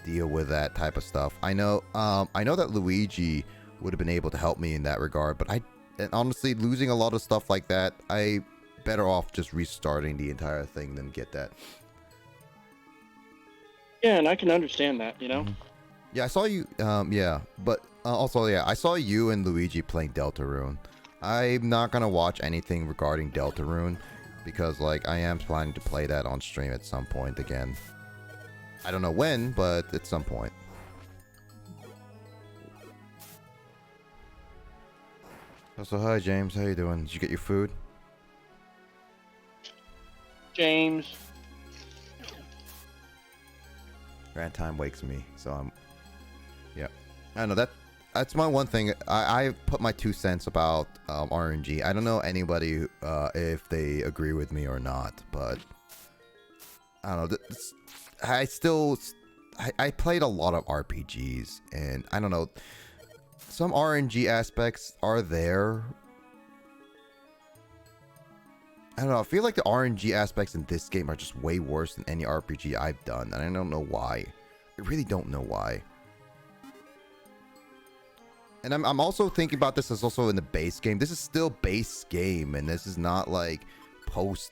[SPEAKER 1] deal with that type of stuff. I know that Luigi would have been able to help me in that regard, but and honestly, losing a lot of stuff like that, I better off just restarting the entire thing than get that.
[SPEAKER 4] Yeah, and I can understand that,
[SPEAKER 1] Yeah, I saw you. Yeah, but also, yeah, I saw you and Luigi playing Deltarune. I'm not gonna watch anything regarding Deltarune because, like, I am planning to play that on stream at some point again. I don't know when, but at some point. So hi James, how you doing? Did you get your food?
[SPEAKER 4] James.
[SPEAKER 1] Rant time wakes me, so I'm. Yeah, I know that's my one thing. I put my 2 cents about RNG. I don't know anybody if they agree with me or not, but I don't know. I played a lot of RPGs, and I don't know. Some RNG aspects are there. I don't know. I feel like the RNG aspects in this game are just way worse than any RPG I've done, and I don't know why. I really don't know why. And I'm also thinking about this as also in the base game. This is still base game, and this is not like post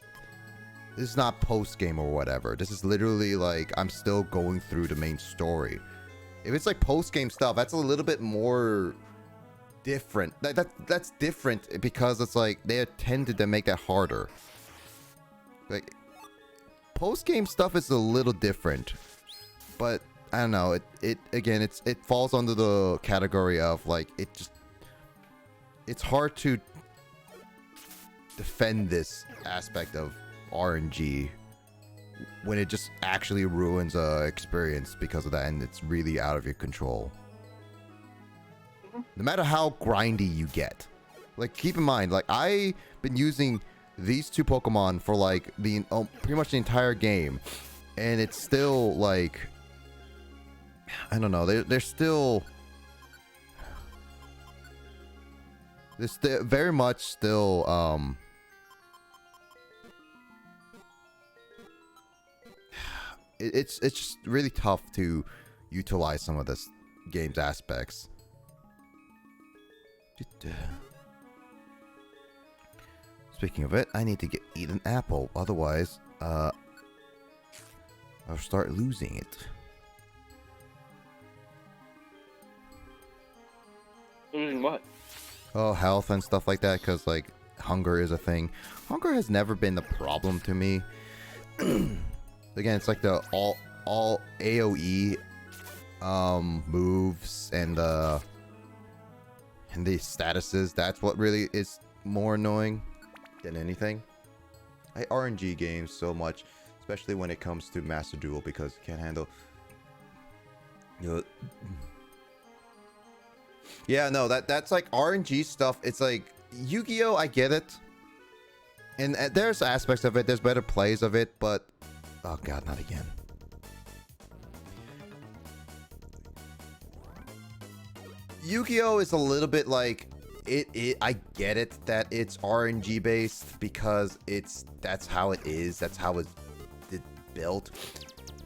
[SPEAKER 1] This is not post game or whatever. This is literally like I'm still going through the main story. If it's like post game stuff, that's a little bit more different. That's different because it's like they attempted to make that harder. Like post game stuff is a little different, but I don't know. It again, it falls under the category of like it's hard to defend this aspect of RNG when it just actually ruins a experience because of that, and it's really out of your control. No matter how grindy you get, like keep in mind, like I've been using these two Pokemon for like the pretty much the entire game, and it's still like I don't know. They're still very much still it's just really tough to utilize some of this game's aspects. Speaking of it, I need to eat an apple, otherwise I'll start losing it.
[SPEAKER 4] Losing what?
[SPEAKER 1] Oh, health and stuff like that, because like hunger is a thing. Hunger has never been the problem to me. Again, it's like the all AoE moves and the statuses. That's what really is more annoying than anything. I RNG games so much, especially when it comes to Master Duel, because you can't handle. Yeah, no, that's like RNG stuff. It's like Yu-Gi-Oh! I get it, and there's aspects of it. There's better plays of it, but oh god, not again. Yu-Gi-Oh! Is a little bit like it. I get it that it's RNG based because that's how it is. That's how it's built.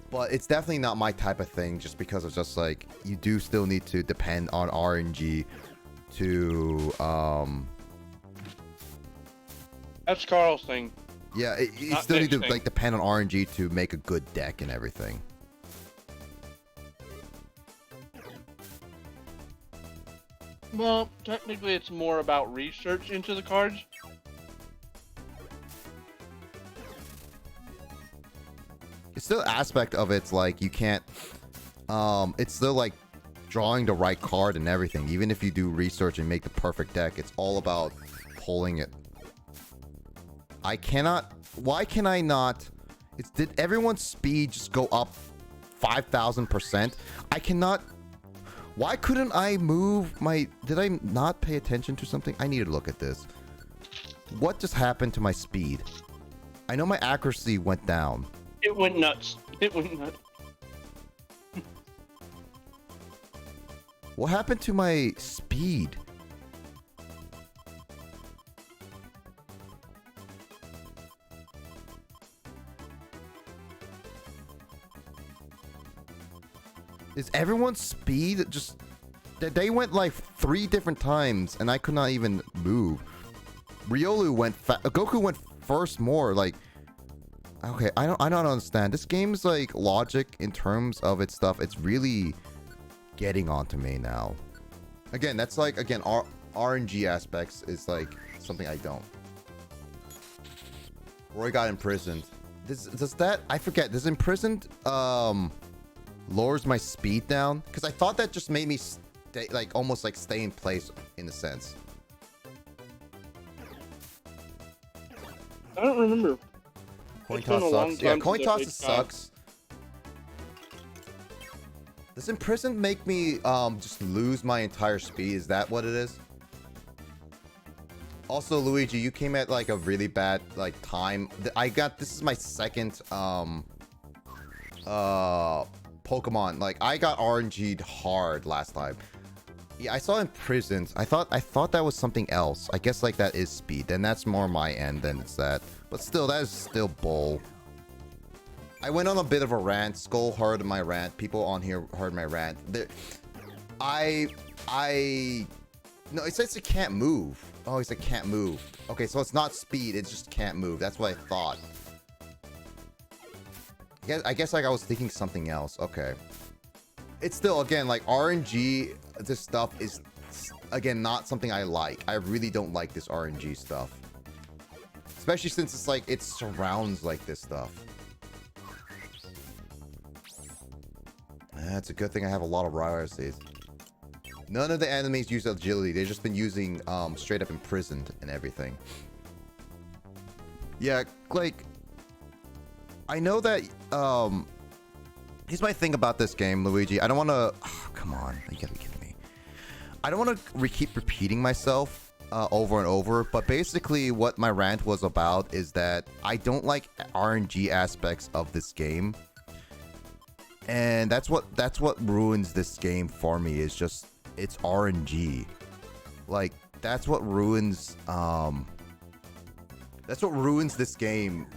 [SPEAKER 1] But it's definitely not my type of thing, just because it's just like you do still need to depend on RNG to
[SPEAKER 4] That's Carl's thing.
[SPEAKER 1] yeah, you still need to like depend on RNG to make a good deck and everything.
[SPEAKER 4] Well, technically it's more about research into the cards.
[SPEAKER 1] It's still an aspect of it's like you can't it's still like drawing the right card and everything. Even if you do research and make the perfect deck, it's all about pulling it. Why can I not? Did everyone's speed just go up 5,000%? I cannot. Why couldn't I move my? Did I not pay attention to something? I need to look at this. What just happened to my speed? I know my accuracy went down.
[SPEAKER 4] It went nuts. It went nuts.
[SPEAKER 1] What happened to my speed? Is everyone's speed just... They went like 3 different times and I could not even move. Riolu went Goku went first more, like... Okay, I don't understand. This game's like logic in terms of its stuff. It's really getting onto me now. Again, that's like RNG aspects is like something I don't. Roy got imprisoned. Does that I forget? Does imprisoned lowers my speed down? Because I thought that just made me stay like almost like stay in place in a sense.
[SPEAKER 4] I don't remember.
[SPEAKER 1] Coin toss sucks. Yeah, coin toss sucks. Does imprisoned make me just lose my entire speed? Is that what it is? Also, Luigi, you came at like a really bad like time. This is my second Pokemon. Like I got RNG'd hard last time. Yeah, I saw imprisoned. I thought that was something else. I guess like that is speed. Then that's more my end than it's that. But still, that is still bull. I went on a bit of a rant. Skull heard my rant. People on here heard my rant. No, it says it can't move. Oh, he said can't move. Okay, so it's not speed. It just can't move. That's what I thought. I guess like I was thinking something else. Okay. It's still, again, like RNG, this stuff is, again, not something I like. I really don't like this RNG stuff. Especially since it's like, it surrounds like this stuff. That's a good thing I have a lot of rider seeds. None of the enemies use agility. They've just been using straight up imprisoned and everything. Yeah, like, I know that, here's my thing about this game, Luigi. I don't want to, oh, come on, you gotta be kidding me. I don't want to keep repeating myself over and over, but basically what my rant was about is that I don't like RNG aspects of this game. And that's what ruins this game for me, is just, it's RNG. Like, that's what ruins this game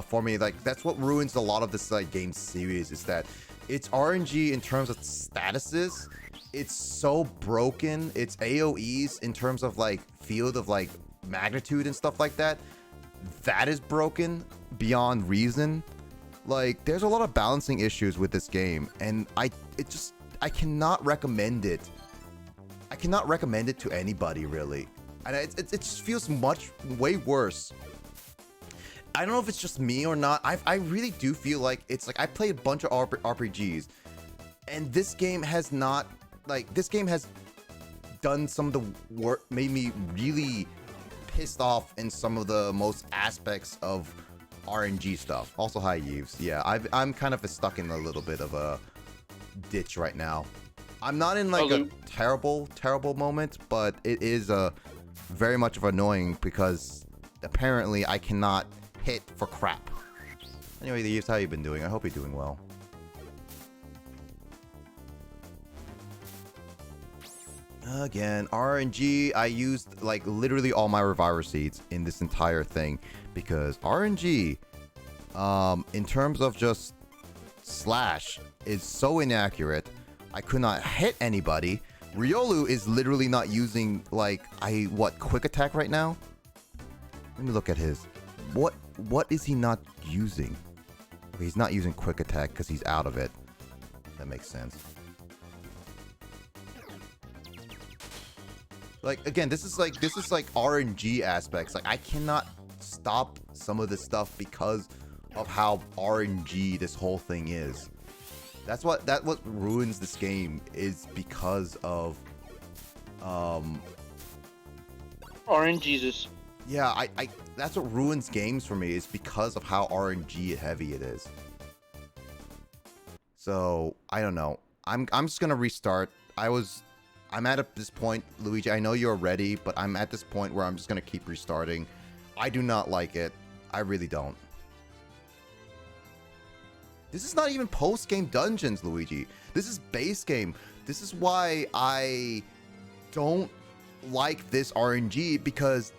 [SPEAKER 1] for me. Like, that's what ruins a lot of this like game series, is that it's RNG in terms of statuses. It's so broken. It's AoEs in terms of like field of like magnitude and stuff like that. That is broken beyond reason. Like, there's a lot of balancing issues with this game, and I cannot recommend it. I cannot recommend it to anybody, really. And it just feels way worse. I don't know if it's just me or not. I really do feel like it's like I played a bunch of RPGs, and this game has not, like, this game has done some of the work, made me really pissed off in some of the most aspects of RNG stuff. Also, hi Yves. Yeah, I'm kind of stuck in a little bit of a ditch right now. I'm not in like a terrible moment, but it is very much of annoying because apparently I cannot hit for crap. Anyway, Yves, how you been doing? I hope you're doing well. Again, RNG, I used like literally all my reviver seeds in this entire thing because RNG, in terms of just slash, is so inaccurate. I could not hit anybody. Riolu is literally not using like quick attack right now? Let me look at his. What is he not using? Okay, he's not using quick attack because he's out of it. That makes sense. Like, again, this is like RNG aspects. Like, I cannot stop some of this stuff because of how RNG this whole thing is. That's what ruins this game, is because of
[SPEAKER 4] RNGesus.
[SPEAKER 1] Yeah, I that's what ruins games for me, is because of how RNG heavy it is. So, I don't know. I'm just gonna restart. I'm at this point, Luigi, I know you're ready, but I'm at this point where I'm just gonna keep restarting. I do not like it. I really don't. This is not even post-game dungeons, Luigi. This is base game. This is why I don't like this RNG, because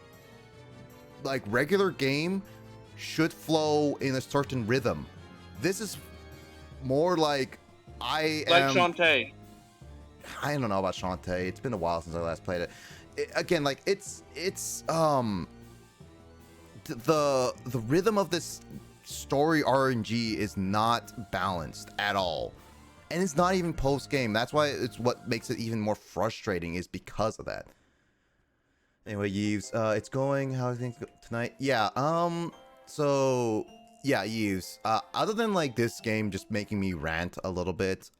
[SPEAKER 1] like regular game should flow in a certain rhythm. This is more like like
[SPEAKER 4] Shantae.
[SPEAKER 1] I don't know about Shantae. It's been a while since I last played it. Again, like it's the rhythm of this story RNG is not balanced at all, and it's not even post game. That's why it's what makes it even more frustrating, is because of that. Anyway, Yves, it's going. How are things tonight? Yeah. So yeah, Yves. Other than like this game just making me rant a little bit,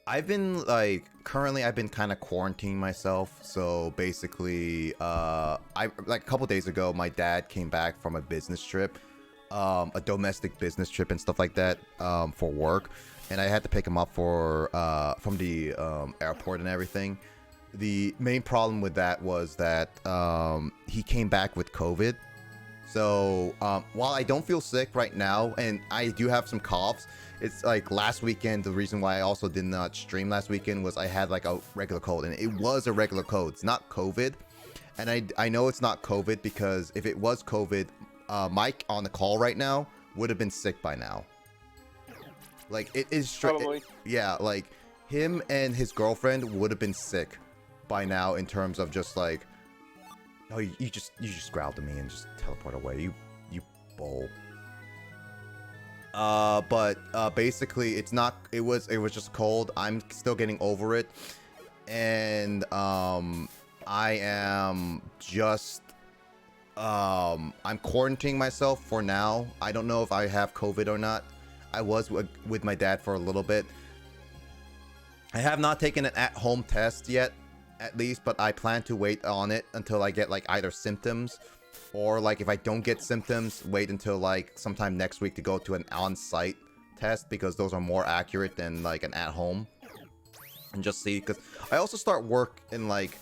[SPEAKER 1] I've been like, currently I've been kind of quarantining myself. So basically, like a couple days ago, my dad came back from a business trip, a domestic business trip and stuff like that, for work, and I had to pick him up from the airport and everything. The main problem with that was that he came back with COVID. So while I don't feel sick right now, and I do have some coughs, it's like last weekend, the reason why I also did not stream last weekend was I had like a regular cold, and it was a regular cold. It's not COVID. And I know it's not COVID because if it was COVID, Mike on the call right now would have been sick by now. Like, it is straight. Yeah, like him and his girlfriend would have been sick by now, in terms of just like, oh, you just growled at me and just teleport away. You bowl. But basically, it's not. It was just cold. I'm still getting over it, and I am just I'm quarantining myself for now. I don't know if I have COVID or not. I was with my dad for a little bit. I have not taken an at-home test yet, at least, but I plan to wait on it until I get like either symptoms, or like if I don't get symptoms, wait until like sometime next week to go to an on-site test, because those are more accurate than like an at-home. And just see, because I also start work in like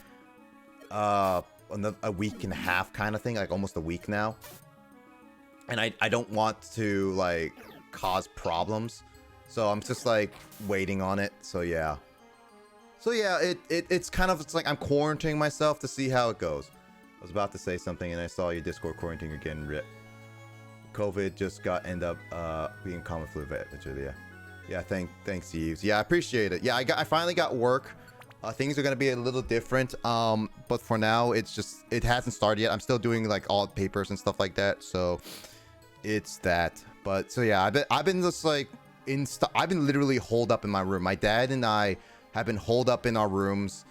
[SPEAKER 1] a week and a half kind of thing, like almost a week now, and I don't want to like cause problems, so I'm just like waiting on it. So yeah, it's kind of, it's like I'm quarantining myself to see how it goes. I was about to say something and I saw your Discord quarantine again. Rip. COVID just end up being common flu eventually. Yeah, thanks Yves. Yeah, I appreciate it. Yeah, I finally got work. Things are gonna be a little different, but for now it hasn't started yet. I'm still doing like all papers and stuff like that, so it's that. But so yeah, I've been just like I've been literally holed up in my room. My dad and I have been holed up in our rooms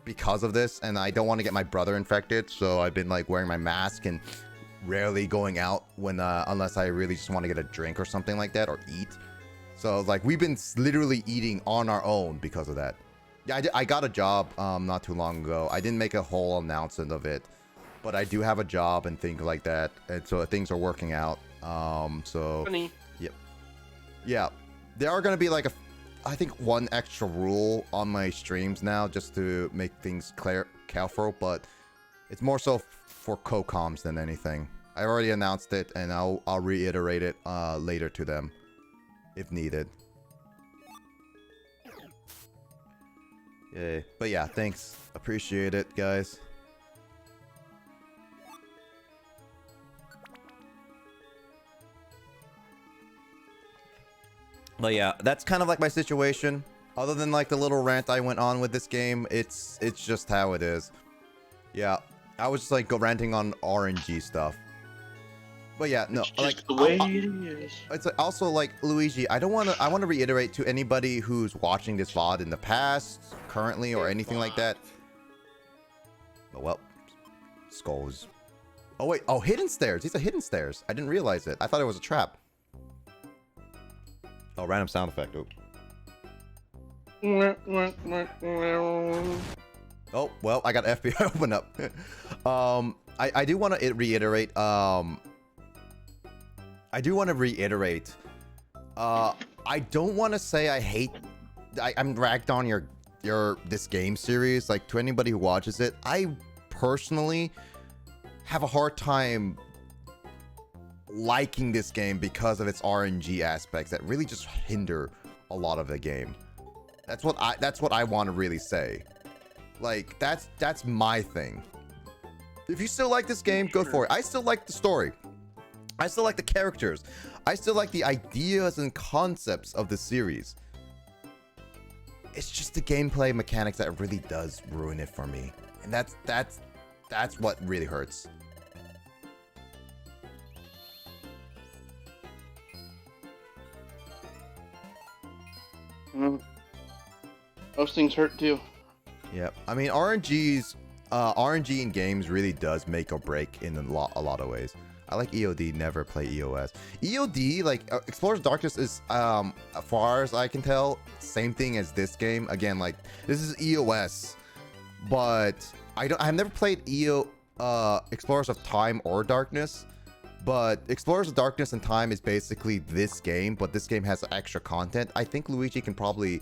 [SPEAKER 1] because of this, and I don't want to get my brother infected, so I've been like wearing my mask and rarely going out when unless I really just want to get a drink or something like that, or eat. So like we've been literally eating on our own because of that. Yeah, I got a job not too long ago. I didn't make a whole announcement of it, but I do have a job and things like that, and so things are working out. So
[SPEAKER 4] Funny.
[SPEAKER 1] yep, yeah, there are gonna be like I think one extra rule on my streams now, just to make things careful, but it's more so for co-coms than anything. I already announced it, and I'll reiterate it later to them if needed. Yay. But yeah, thanks. Appreciate it, guys. But yeah, that's kind of like my situation. Other than like the little rant I went on with this game, it's just how it is. Yeah, I was just like ranting on RNG stuff. But yeah, no,
[SPEAKER 3] It's
[SPEAKER 1] like
[SPEAKER 3] just the way it is.
[SPEAKER 1] it's also like, Luigi, I want to reiterate to anybody who's watching this VOD in the past, currently, or anything like that. Oh well, skulls. Oh wait, oh, hidden stairs. These are hidden stairs. I didn't realize it. I thought it was a trap. Oh, random sound effect. Oh, well, I got FBI open up. I do want to reiterate. I don't want to say I hate. I'm ragged on this game series. Like, to anybody who watches it, I personally have a hard time liking this game because of its RNG aspects that really just hinder a lot of the game. That's what I want to really say. Like, that's my thing. If you still like this game, go for it. I still like the story. I still like the characters. I still like the ideas and concepts of the series. It's just the gameplay mechanics that really does ruin it for me. And that's what really hurts.
[SPEAKER 4] Those things hurt too.
[SPEAKER 1] Yeah, I mean, RNG in games really does make or break in a lot of ways. I like EOD, never play EOS. EOD, like, Explorers of Darkness is, as far as I can tell, same thing as this game. Again, like, this is EOS, but I've never played Explorers of Time or Darkness, but Explorers of Darkness and Time is basically this game, but this game has extra content. I think Luigi can probably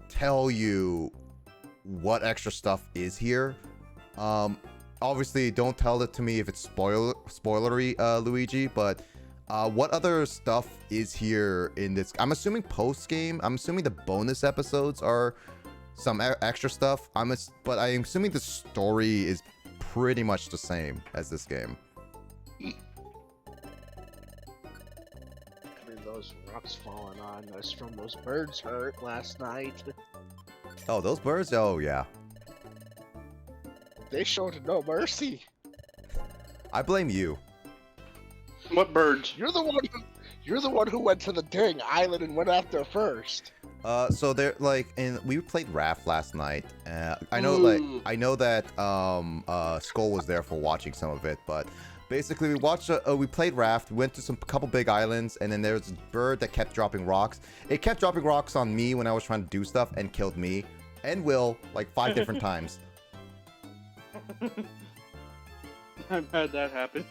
[SPEAKER 1] tell you what extra stuff is here. Obviously, don't tell it to me if it's spoilery, Luigi, but what other stuff is here in this? I'm assuming post-game. I'm assuming the bonus episodes are some extra stuff. But I'm assuming the story is pretty much the same as this game.
[SPEAKER 2] I mean, those rocks falling on us from those birds hurt last night.
[SPEAKER 1] Oh, those birds? Oh, yeah.
[SPEAKER 2] They showed no mercy.
[SPEAKER 1] I blame you.
[SPEAKER 4] What birds?
[SPEAKER 2] You're the one You're the one who went to the dang island and went after first.
[SPEAKER 1] So they're like, we played Raft last night. I know,
[SPEAKER 3] Ooh.
[SPEAKER 1] I know that Skull was there for watching some of it, but basically we watched, we played Raft. We went to some couple big islands, and then there was a bird that kept dropping rocks. It kept dropping rocks on me when I was trying to do stuff, and killed me and Will like 5 different times.
[SPEAKER 4] I've had that happen.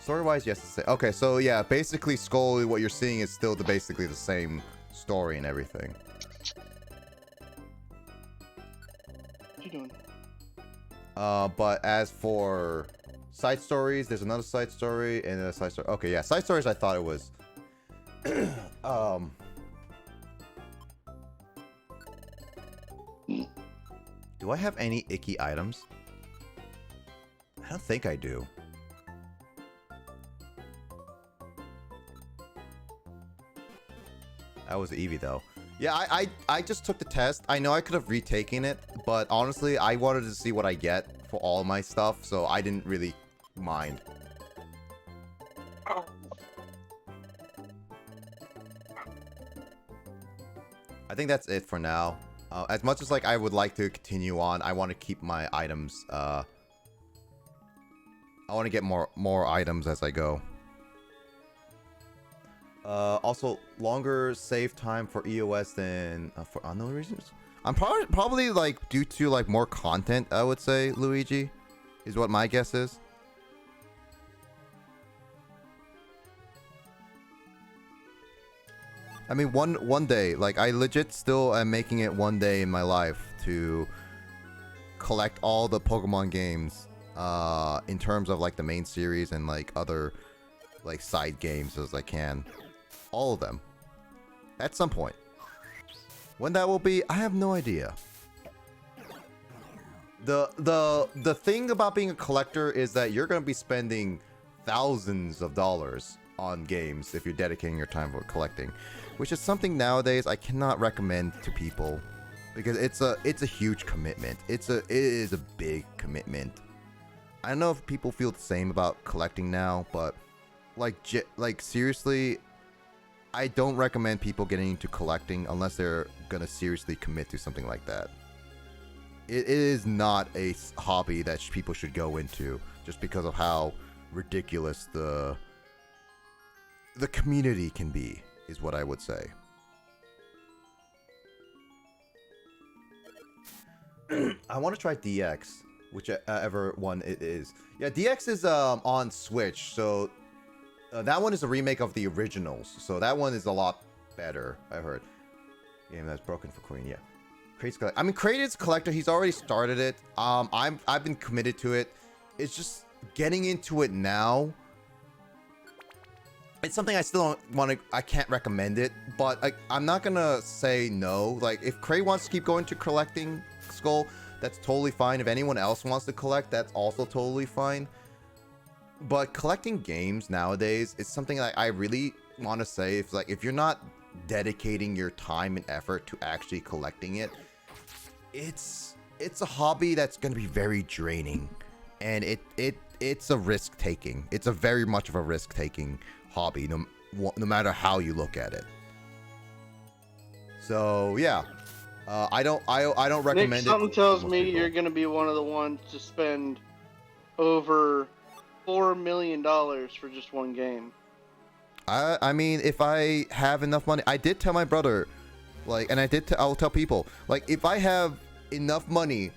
[SPEAKER 1] Story-wise, yes, it's the same. Okay, so yeah, basically Skull, what you're seeing is still basically the same story and everything.
[SPEAKER 4] What you doing?
[SPEAKER 1] But as for side stories, there's another side story and a side story. Okay, yeah, side stories. I thought it was. Do I have any icky items? I don't think I do. That was Eevee though. Yeah, I just took the test. I know I could have retaken it, but honestly, I wanted to see what I get for all my stuff, so I didn't really mind. I think that's it for now. As much as like I would like to continue on, I want to keep my items. I want to get more items as I go. Also, longer save time for EOS than for unknown reasons. I'm probably like due to like more content. I would say Luigi is what my guess is. I mean, one day, like I legit still am making it one day in my life to collect all the Pokemon games. In terms of like the main series and like other like side games as I can. All of them. At some point. When that will be, I have no idea. The thing about being a collector is that you're going to be spending thousands of dollars on games if you're dedicating your time for collecting, which is something nowadays I cannot recommend to people because it's a huge commitment. It is a big commitment. I don't know if people feel the same about collecting now, but like seriously, I don't recommend people getting into collecting unless they're gonna seriously commit to something like that. It is not a hobby that people should go into just because of how ridiculous the community can be, is what I would say. I want to try DX, whichever one it is. Yeah, DX is on Switch, so that one is a remake of the originals, so that one is a lot better, I heard. Game that's broken for Queen, yeah. Crate's collector, he's already started it. I've been committed to it. It's just getting into it now. It's something I still don't want to. I can't recommend it, but I'm not gonna say no. Like if Crate wants to keep going to collecting Skull, that's totally fine. If anyone else wants to collect, that's also totally fine. But collecting games nowadays is something that I really want to say. If you're not dedicating your time and effort to actually collecting it, it's a hobby that's going to be very draining, and it's a risk taking. It's a very much of a risk taking hobby, no matter how you look at it. So yeah, I don't recommend
[SPEAKER 3] Nick,
[SPEAKER 1] it.
[SPEAKER 3] something tells
[SPEAKER 1] most
[SPEAKER 3] me
[SPEAKER 1] people.
[SPEAKER 3] you're gonna be one of the ones to spend over $4 million for just one game.
[SPEAKER 1] I mean, if I have enough money, I did tell my brother, like, and I'll tell people, like, if I have enough money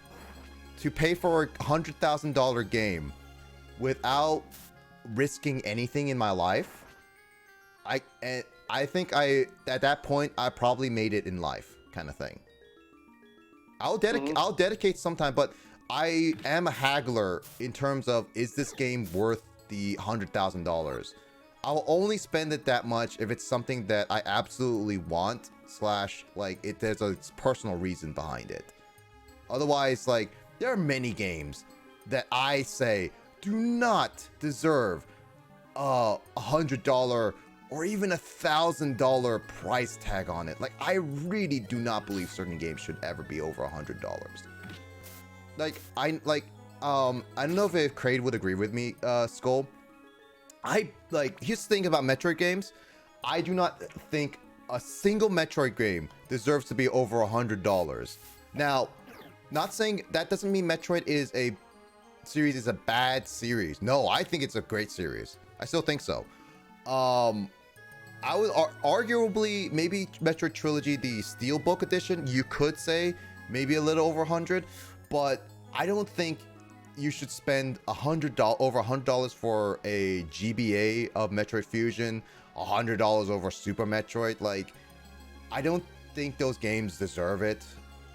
[SPEAKER 1] to pay for a $100,000 game without risking anything in my life, I think at that point I probably made it in life, kind of thing. I'll dedicate some time, but I am a haggler in terms of, is this game worth the $100,000? I'll only spend it that much if it's something that I absolutely want, there's a personal reason behind it. Otherwise, like, there are many games that I say do not deserve a $100 or even $1,000 price tag on it. Like, I really do not believe certain games should ever be over $100. I don't know if Kraid would agree with me, Skull. Here's the thing about Metroid games. I do not think a single Metroid game deserves to be over $100. Now, not saying that doesn't mean Metroid is a bad series. No, I think it's a great series. I still think so. I would arguably maybe Metroid Trilogy, the Steelbook edition, you could say maybe a little over 100, but I don't think you should spend over $100 for a GBA of Metroid Fusion, $100 over Super Metroid. Like, I don't think those games deserve it.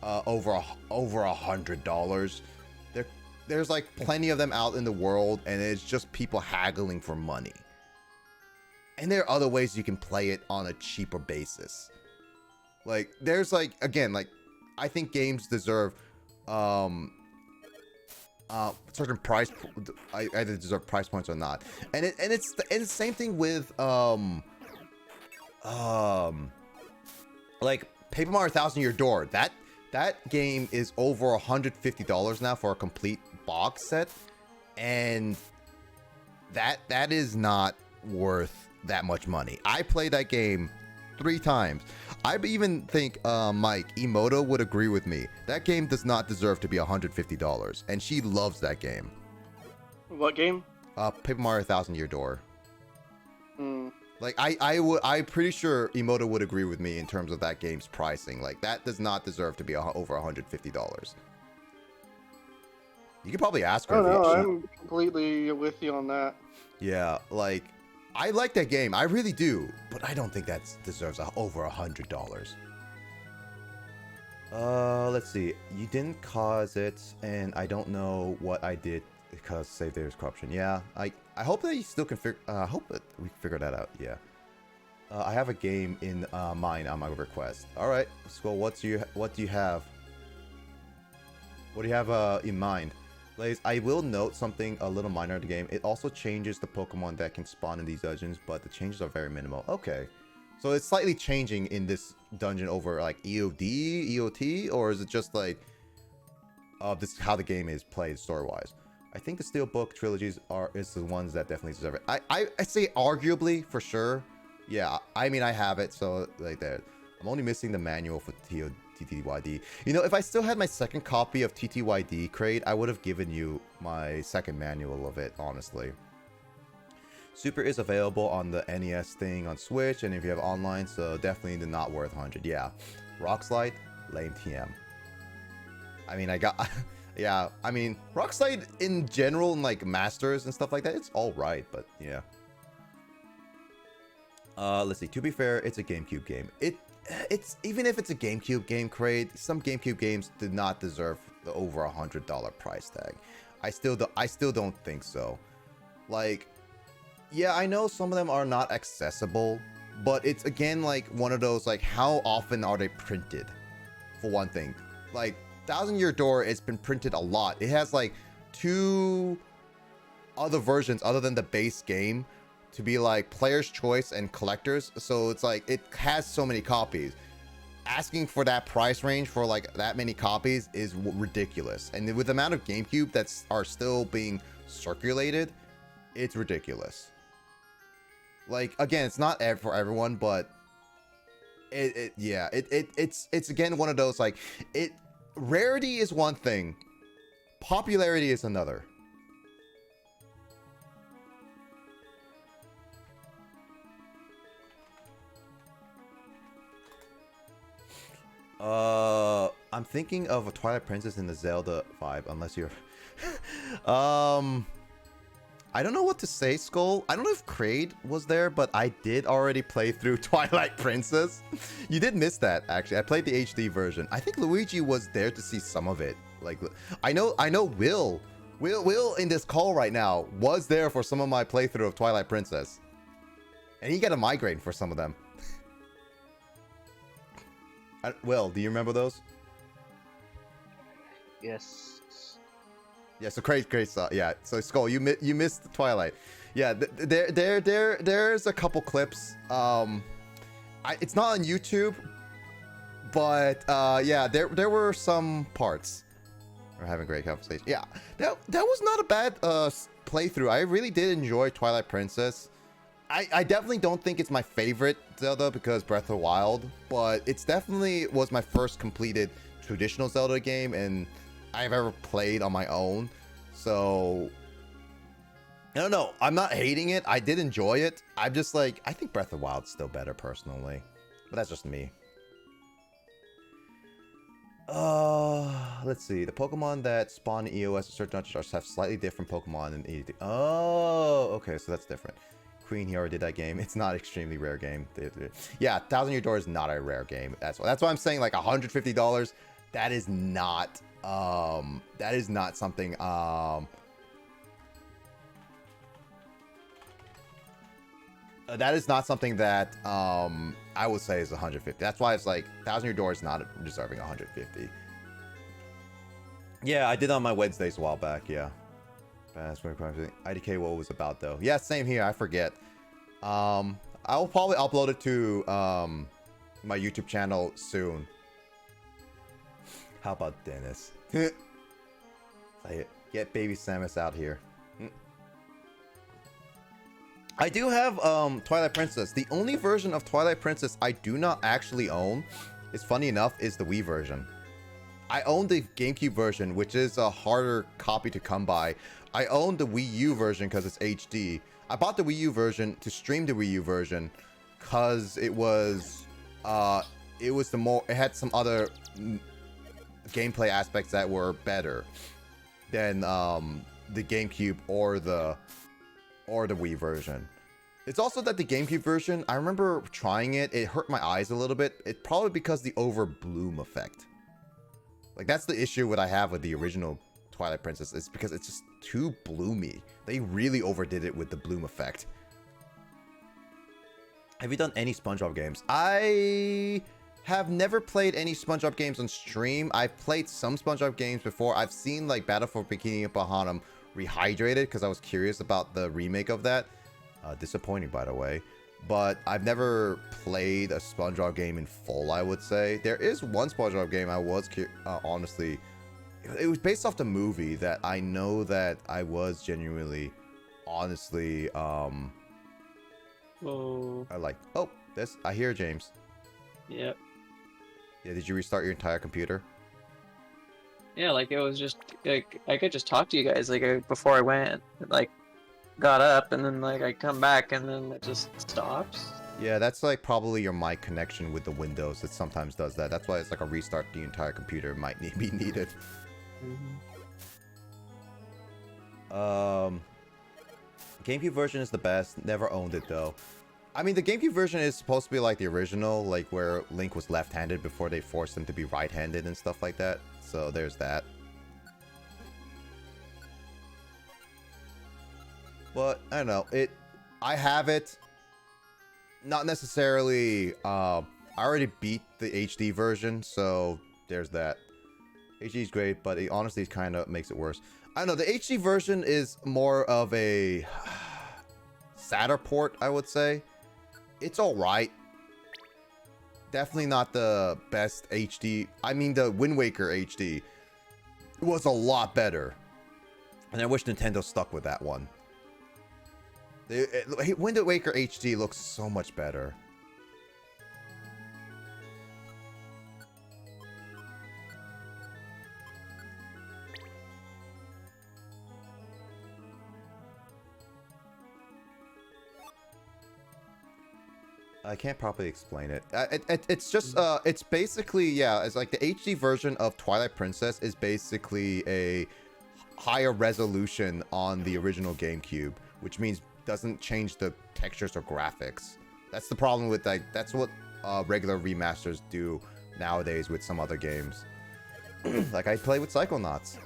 [SPEAKER 1] Over $100. There's like plenty of them out in the world, and it's just people haggling for money. And there are other ways you can play it on a cheaper basis. Like, there's like, again, like, I think games deserve certain price, either deserve price points or not. And it's the same thing with like Paper Mario 1000-Year Door. That game is over $150 now for a complete box set, and that is not worth that much money. I played that game 3 times. I even think Mike Emoto would agree with me. That game does not deserve to be $150, and she loves that game.
[SPEAKER 4] What game?
[SPEAKER 1] Paper Mario 1000-Year Door.
[SPEAKER 4] Hmm.
[SPEAKER 1] Like, I'm pretty sure Emoto would agree with me in terms of that game's pricing. Like, that does not deserve to be over $150. You could probably ask her.
[SPEAKER 4] Oh no, I'm completely with you on that.
[SPEAKER 1] Yeah, like, I like that game. I really do, but I don't think that deserves over $100. Let's see. You didn't cause it, and I don't know what I did because save data is corruption. Yeah, I hope that you still can figure. I hope that we can figure that out. Yeah. I have a game in mind on my request. All right, Skull. What do you have? What do you have in mind? Blaze, I will note something a little minor in the game. It also changes the Pokemon that can spawn in these dungeons, but the changes are very minimal. Okay. So it's slightly changing in this dungeon over like EOD, EOT, or is it just like this is how the game is played story-wise? I think the Steelbook trilogies is the ones that definitely deserve it. I say arguably for sure. Yeah, I mean I have it, so like there. I'm only missing the manual for TTYD. You know, if I still had my second copy of TTYD crate, I would have given you my second manual of it, honestly. Super is available on the NES thing on Switch, and if you have online, so definitely not worth 100. Yeah. Rock Slide, lame TM. I mean, yeah, I mean, Rock Slide in general, and like Masters and stuff like that, it's alright, but yeah. Let's see, to be fair, it's a GameCube game. It's even if it's a GameCube game crate, some GameCube games did not deserve the over $100 price tag. I still don't think so. Like, yeah, I know some of them are not accessible, but it's again like one of those, like, how often are they printed? For one thing, like 1000-Year Door, it's been printed a lot. It has like 2 other versions other than the base game to be like player's choice and collectors, so it's like it has so many copies. Asking for that price range for like that many copies is ridiculous, and with the amount of GameCube that's are still being circulated, it's ridiculous. Like, again, it's not for everyone, but it's again one of those, like, rarity is one thing, popularity is another. I'm thinking of a Twilight Princess in the Zelda vibe, unless you're I don't know what to say, Skull. I don't know if Kraid was there, but I did already play through Twilight Princess. You did miss that, actually. I played the HD version. I think Luigi was there to see some of it. Like, I know Will in this call right now was there for some of my playthrough of Twilight Princess. And he got a migraine for some of them. Will, do you remember those?
[SPEAKER 2] Yes.
[SPEAKER 1] Yeah, so great stuff. Yeah, so Skull, you missed Twilight. Yeah, there's a couple clips. It's not on YouTube, but yeah, there were some parts. We're having a great conversation. Yeah, that was not a bad playthrough. I really did enjoy Twilight Princess. I definitely don't think it's my favorite Zelda because Breath of the Wild, but it's definitely was my first completed traditional Zelda game and I've ever played on my own. So I don't know. I'm not hating it. I did enjoy it. I'm just like, I think Breath of the Wild's still better personally, but that's just me. Let's see. The Pokemon that spawn in EOS and certain dungeons have slightly different Pokemon in ED. Oh, okay, so that's different. Queen, he already did that game. It's not extremely rare game. Yeah, 1,000 Year Door is not a rare game. That's why I'm saying like $150. That is not something that is not something that I would say is 150. That's why it's like 1,000 Year Door is not deserving 150. Yeah, I did on my Wednesdays a while back. Yeah, that's what IDK what it was about though. Yeah, same here. I forget. I'll probably upload it to my YouTube channel soon. How about Dennis? Get baby Samus out here. I do have Twilight Princess. The only version of Twilight Princess I do not actually own, is funny enough, is the Wii version. I own the GameCube version, which is a harder copy to come by. I own the Wii U version because it's HD. I bought the Wii U version to stream the Wii U version because it had some other gameplay aspects that were better than the GameCube or the Wii version. It's also that the GameCube version, I remember trying it, it hurt my eyes a little bit. It's probably because the over bloom effect. Like that's the issue what I have with the original Twilight Princess, is because it's just too bloomy. They really overdid it with the bloom effect. Have you done any SpongeBob games? I have never played any SpongeBob games on stream. I've played some SpongeBob games before. I've seen like Battle for Bikini Bottom Rehydrated because I was curious about the remake of that. Disappointing, by the way. But I've never played a SpongeBob game in full, I would say. There is one SpongeBob game I was honestly... It was based off the movie that I know that I was genuinely, honestly, I like... Oh, this... I hear James.
[SPEAKER 5] Yep.
[SPEAKER 1] Yeah, did you restart your entire computer?
[SPEAKER 5] Yeah, like it was just like I could just talk to you guys like before I went, like got up and then like I come back and then it just stops.
[SPEAKER 1] Yeah, that's like probably your mic connection with the Windows. It sometimes does that. That's why it's like a restart the entire computer might be needed. GameCube version is the best. Never owned it though. I mean, the GameCube version is supposed to be like the original, like where Link was left-handed before they forced him to be right-handed and stuff like that. So there's that. But I don't know. I have it. Not necessarily. I already beat the HD version, so there's that. HD is great, but it honestly kind of makes it worse. I don't know. The HD version is more of a sadder port, I would say. It's all right. Definitely not the best HD. I mean, the Wind Waker HD was a lot better. And I wish Nintendo stuck with that one. Wind Waker HD looks so much better. I can't properly explain it. It's just, it's basically, yeah, it's like the HD version of Twilight Princess is basically a higher resolution on the original GameCube, which means doesn't change the textures or graphics. That's the problem with, like, that's what regular remasters do nowadays with some other games. Like, I play with Psychonauts.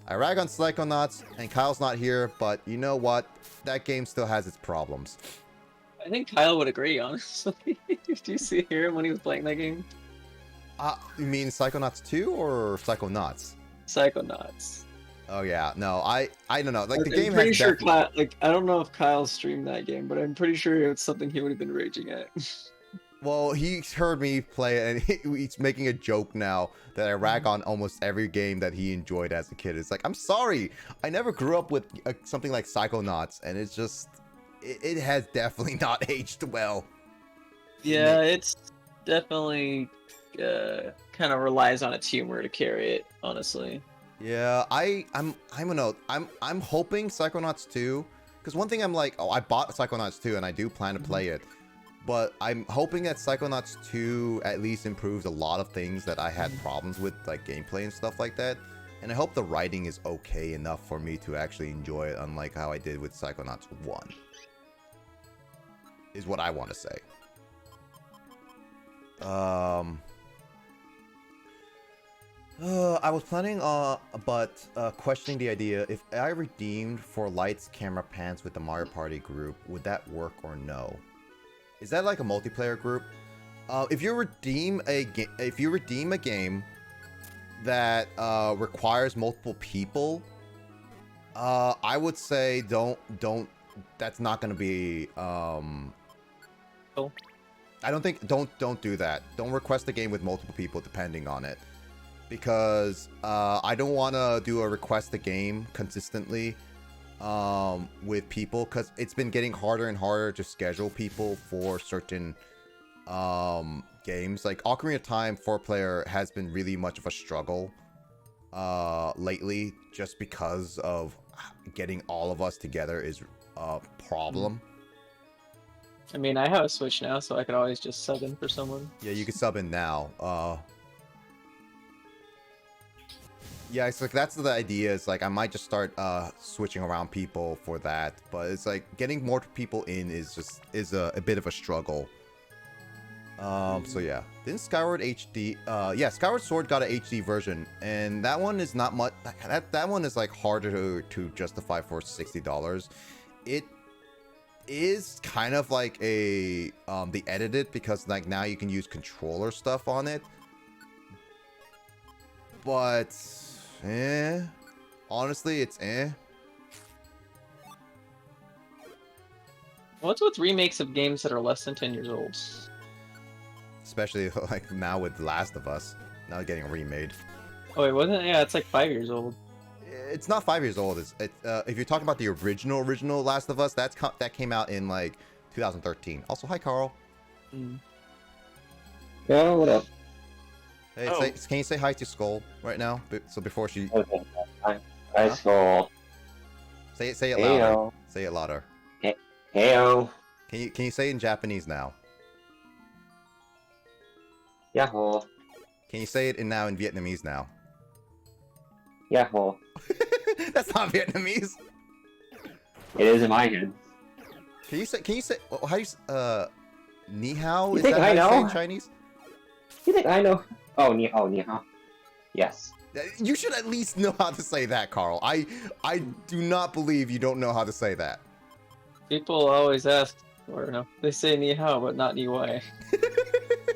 [SPEAKER 1] I rag on Psychonauts, and Kyle's not here, but you know what? That game still has its problems.
[SPEAKER 5] I think Kyle would agree, honestly. Did you see him when he was playing that game?
[SPEAKER 1] You mean Psychonauts 2 or Psychonauts?
[SPEAKER 5] Psychonauts.
[SPEAKER 1] Oh yeah, no, I don't know. Like the
[SPEAKER 5] I'm
[SPEAKER 1] game
[SPEAKER 5] pretty
[SPEAKER 1] has
[SPEAKER 5] sure Kyle, like I don't know if Kyle streamed that game, but I'm pretty sure it's something he would have been raging at.
[SPEAKER 1] Well, he heard me play it, and he's making a joke now that I rag on almost every game that he enjoyed as a kid. It's like, I'm sorry, I never grew up with something like Psychonauts, and it's just, it has definitely not aged well.
[SPEAKER 5] Yeah, it's definitely kind of relies on its humor to carry it, honestly.
[SPEAKER 1] Yeah, I'm hoping Psychonauts 2, because one thing I'm like, oh, I bought Psychonauts 2 and I do plan to play it, but I'm hoping that Psychonauts 2 at least improves a lot of things that I had problems with, like gameplay and stuff like that. And I hope the writing is okay enough for me to actually enjoy it, unlike how I did with Psychonauts 1. Is what I want to say. I was planning questioning the idea, if I redeemed for lights, camera, pants with the Mario Party group, would that work or no? Is that like a multiplayer group? If you redeem a game that requires multiple people, I would say don't. That's not going to be.
[SPEAKER 5] Oh.
[SPEAKER 1] I don't think don't do that. Don't request a game with multiple people depending on it, because I don't want to do a request a game consistently with people, because it's been getting harder and harder to schedule people for certain games. Like Ocarina of Time 4-player has been really much of a struggle lately, just because of getting all of us together is a problem.
[SPEAKER 5] I mean, I have a Switch now, so I could always just sub in for someone.
[SPEAKER 1] Yeah, you can sub in now. Yeah, it's like that's the idea. Is like I might just start switching around people for that, but it's like getting more people in is a bit of a struggle. So yeah, then Skyward HD. Yeah, Skyward Sword got an HD version, and that one is not much. That one is like harder to justify for $60. It is kind of like a the edited, because like now you can use controller stuff on it, but honestly it's
[SPEAKER 5] What's with remakes of games that are less than 10 years old?
[SPEAKER 1] especially like now with Last of Us now getting remade.
[SPEAKER 5] Oh wait, wasn't it? Yeah, it's like 5 years old.
[SPEAKER 1] It's not 5 years old. It's if you're talking about the original Last of Us, that came out in like 2013. Also, hi Carl.
[SPEAKER 6] Yeah, what up?
[SPEAKER 1] Hey,
[SPEAKER 5] Oh.
[SPEAKER 1] can you say hi to Skull right now? So before she
[SPEAKER 6] Okay. Hi,
[SPEAKER 1] Huh?
[SPEAKER 6] Skull.
[SPEAKER 1] say it louder.
[SPEAKER 6] Heyo.
[SPEAKER 1] Say it louder.
[SPEAKER 6] Heyo.
[SPEAKER 1] Can you say it in Japanese now?
[SPEAKER 6] Yahoo.
[SPEAKER 1] Can you say it in Vietnamese now?
[SPEAKER 6] Yahoo.
[SPEAKER 1] That's not Vietnamese.
[SPEAKER 6] It is in my head.
[SPEAKER 1] Can you say how do you ni hao?
[SPEAKER 6] You
[SPEAKER 1] Is
[SPEAKER 6] think
[SPEAKER 1] that
[SPEAKER 6] I
[SPEAKER 1] how you say
[SPEAKER 6] know?
[SPEAKER 1] in Chinese?
[SPEAKER 6] You think I know? Oh, ni hao. Yes.
[SPEAKER 1] You should at least know how to say that, Carl. I do not believe you don't know how to say that.
[SPEAKER 5] People always ask, or no, they say ni hao, but not ni wai.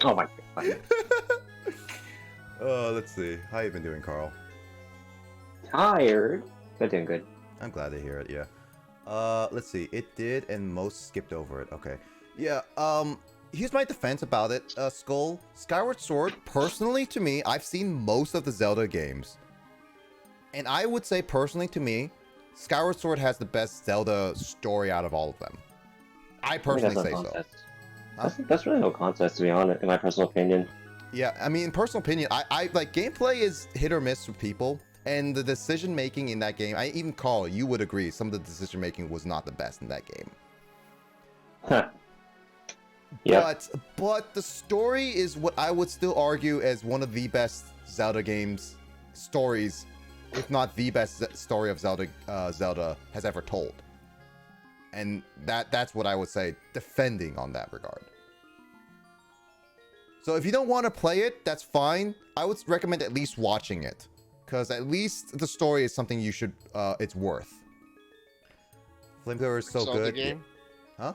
[SPEAKER 6] Oh my god.
[SPEAKER 1] Let's see. How you been doing, Carl?
[SPEAKER 6] Tired. But doing good.
[SPEAKER 1] I'm glad to hear it, yeah. Let's see. It did, and most skipped over it. Okay. Yeah, here's my defense about it, Skull. Skyward Sword, personally to me, I've seen most of the Zelda games. And I would say, personally to me, Skyward Sword has the best Zelda story out of all of them. I personally say so. Huh?
[SPEAKER 6] That's really no contest, to be honest, in my personal opinion.
[SPEAKER 1] Yeah, I mean, in personal opinion, I like gameplay is hit or miss with people. And the decision making in that game, even Carl, you would agree, some of the decision making was not the best in that game.
[SPEAKER 6] Huh. Yeah.
[SPEAKER 1] But the story is what I would still argue as one of the best Zelda games stories, if not the best story of Zelda has ever told. And that's what I would say, defending on that regard. So if you don't want to play it, that's fine. I would recommend at least watching it, because at least the story is something you should it's worth. Flamethrower is so
[SPEAKER 2] Zelda
[SPEAKER 1] good.
[SPEAKER 2] game?
[SPEAKER 1] Huh?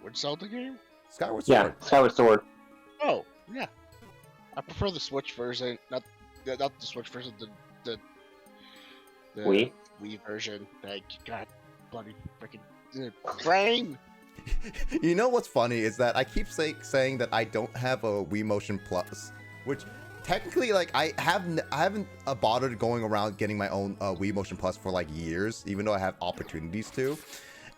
[SPEAKER 2] Which Zelda game?
[SPEAKER 1] Skyward Sword.
[SPEAKER 6] Yeah, Skyward Sword.
[SPEAKER 2] Oh, yeah. I prefer the Switch version, not the Switch version, the
[SPEAKER 6] Wii?
[SPEAKER 2] Wii version. Like, God, bloody freaking brain.
[SPEAKER 1] You know what's funny is that I keep saying that I don't have a Wii Motion Plus, which technically, like, I haven't bothered going around getting my own Wii Motion Plus for like years, even though I have opportunities to.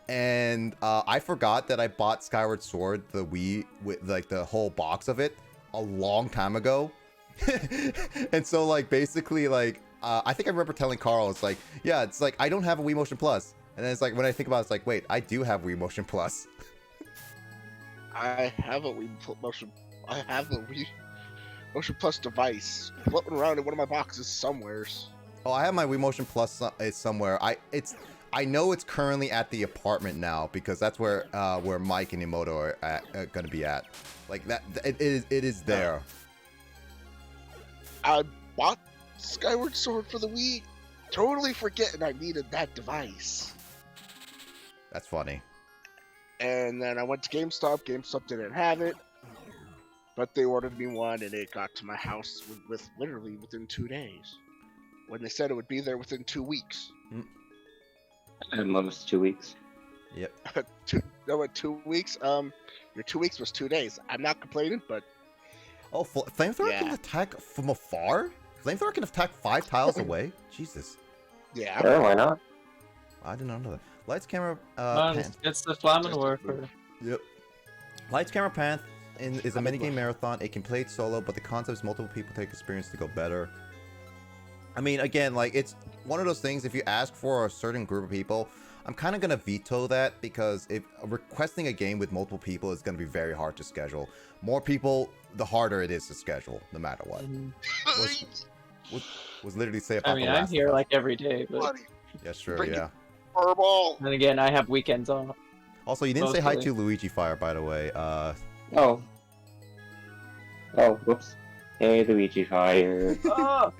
[SPEAKER 1] and I forgot that I bought Skyward Sword, the Wii, with like the whole box of it, a long time ago. And so like basically like I think I remember telling Carl, it's like, yeah, it's like I don't have a Wii Motion Plus, and then it's like when I think about it, it's like, wait, I do have Wii Motion Plus.
[SPEAKER 2] I have a Wii Motion Plus device floating around in one of my boxes somewheres.
[SPEAKER 1] Oh, I have my Wii Motion Plus somewhere. I know it's currently at the apartment now because that's where Mike and Emoto are gonna be at. Like that, it is there.
[SPEAKER 2] I bought Skyward Sword for the Wii, totally forgetting I needed that device.
[SPEAKER 1] That's funny.
[SPEAKER 2] And then I went to GameStop. GameStop didn't have it, but they ordered me one, and it got to my house with literally within 2 days. When they said it would be there within 2 weeks.
[SPEAKER 6] Almost 2 weeks.
[SPEAKER 1] Yep.
[SPEAKER 2] 2 weeks. Your 2 weeks was 2 days. I'm not complaining, but
[SPEAKER 1] Oh, flamethrower can attack from afar? Flamethrower can attack 5 tiles away? Jesus.
[SPEAKER 2] yeah.
[SPEAKER 6] Sure, why not?
[SPEAKER 1] I did not know that. Lights, camera,
[SPEAKER 5] Man,
[SPEAKER 1] pan.
[SPEAKER 5] it's the Flamin' Warfare.
[SPEAKER 1] Yep. Lights, camera, pan is a minigame marathon. It can play it solo, but the concept is multiple people take experience to go better. I mean, again, like, it's one of those things, if you ask for a certain group of people, I'm kind of going to veto that, because if requesting a game with multiple people is going to be very hard to schedule. More people, the harder it is to schedule, no matter what. Was literally say about
[SPEAKER 5] I mean,
[SPEAKER 1] the
[SPEAKER 5] I'm
[SPEAKER 1] last
[SPEAKER 5] here
[SPEAKER 1] one.
[SPEAKER 5] like every day, but
[SPEAKER 1] Yeah, sure,
[SPEAKER 2] Bring
[SPEAKER 1] yeah.
[SPEAKER 2] Furball.
[SPEAKER 5] then again, I have weekends off.
[SPEAKER 1] Also, you didn't say hi
[SPEAKER 5] Mostly.
[SPEAKER 1] to Luigi Fire, by the way.
[SPEAKER 6] Oh. Oh, whoops. Hey, Luigi Fire.
[SPEAKER 5] Oh!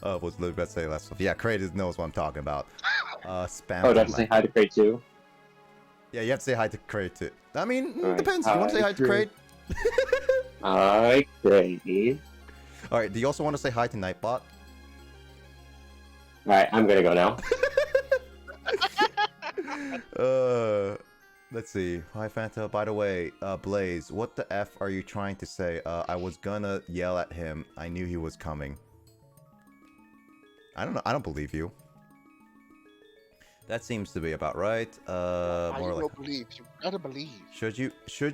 [SPEAKER 1] Was literally about to say last stuff. Yeah, Kratos knows what I'm talking about. Spam.
[SPEAKER 6] Oh, do I have to say hi to Craig too?
[SPEAKER 1] Yeah, you have to say hi to Kratos too. I mean,
[SPEAKER 6] Alright,
[SPEAKER 1] depends. You want to say
[SPEAKER 6] hi,
[SPEAKER 1] hi to Kratos?
[SPEAKER 6] Hi, Craig.
[SPEAKER 1] Alright, do you also want to say hi to Nightbot?
[SPEAKER 6] Alright, I'm gonna go now.
[SPEAKER 1] Let's see. Hi, Fanta. By the way, Blaze, what the F are you trying to say? I was gonna yell at him. I knew he was coming. I don't know. I don't believe you. That seems to be about right. More like.
[SPEAKER 2] Believe. You gotta believe.
[SPEAKER 1] Should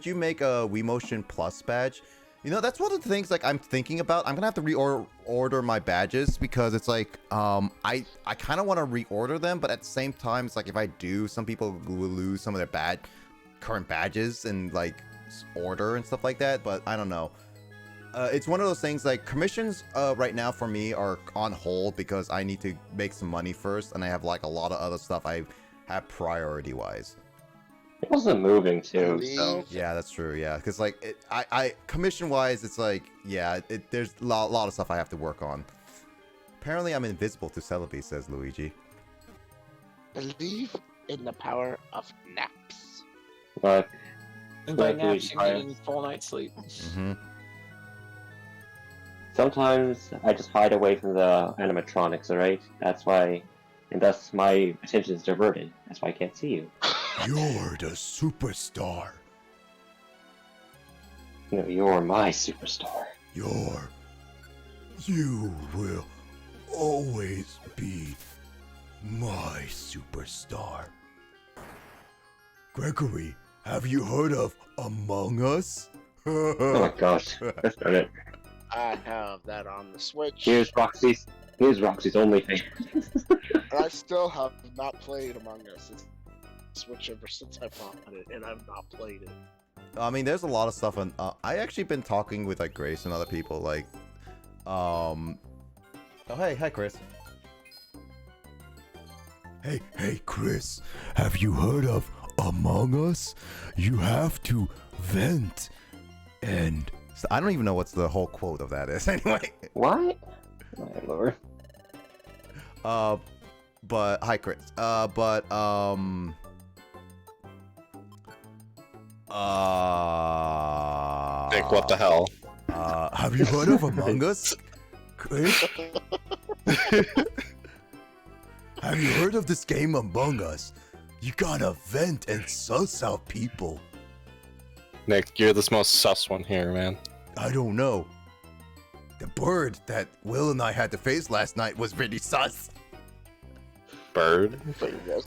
[SPEAKER 1] you make a Wii Motion Plus badge? You know, that's one of the things like I'm thinking about. I'm gonna have to reorder my badges, because it's like I kind of want to reorder them, but at the same time, it's like if I do, some people will lose some of their current badges and like order and stuff like that. But I don't know. It's one of those things like commissions right now for me are on hold because I need to make some money first, and I have like a lot of other stuff I have priority wise.
[SPEAKER 6] It wasn't moving too, so.
[SPEAKER 1] Yeah, that's true. Yeah, because like I commission wise, it's like there's a lot of stuff I have to work on. Apparently, I'm invisible to Celebi, says Luigi.
[SPEAKER 2] Believe in the power of naps.
[SPEAKER 6] But
[SPEAKER 5] And by
[SPEAKER 6] Like
[SPEAKER 5] naps,
[SPEAKER 6] Luigi
[SPEAKER 5] you
[SPEAKER 6] Fire.
[SPEAKER 5] mean full night's sleep.
[SPEAKER 1] Mm-hmm.
[SPEAKER 6] sometimes I just hide away from the animatronics, alright? That's why, and thus my attention is diverted. That's why I can't see you.
[SPEAKER 1] You're the superstar.
[SPEAKER 6] No, you're my superstar.
[SPEAKER 1] You will always be my superstar. Gregory, have you heard of Among Us?
[SPEAKER 6] Oh my gosh, that's not it.
[SPEAKER 2] I have that on the Switch.
[SPEAKER 6] Here's Roxy's OnlyFans.
[SPEAKER 2] I still have not played Among Us. It's Switch ever since I bought it, and I've not played it.
[SPEAKER 1] I mean, there's a lot of stuff, and I actually been talking with like Grace and other people, like, oh hi Chris. Hey Chris, have you heard of Among Us? You have to vent, and so I don't even know what's the whole quote of that is anyway.
[SPEAKER 6] What? My lord.
[SPEAKER 1] But hi Chris.
[SPEAKER 7] Nick, what the hell?
[SPEAKER 1] Have you heard of Among Us? Chris? Have you heard of this game Among Us? You gotta vent and suss out people.
[SPEAKER 7] Nick, you're the most sus one here, man.
[SPEAKER 1] I don't know. The bird that Will and I had to face last night was pretty sus.
[SPEAKER 7] bird.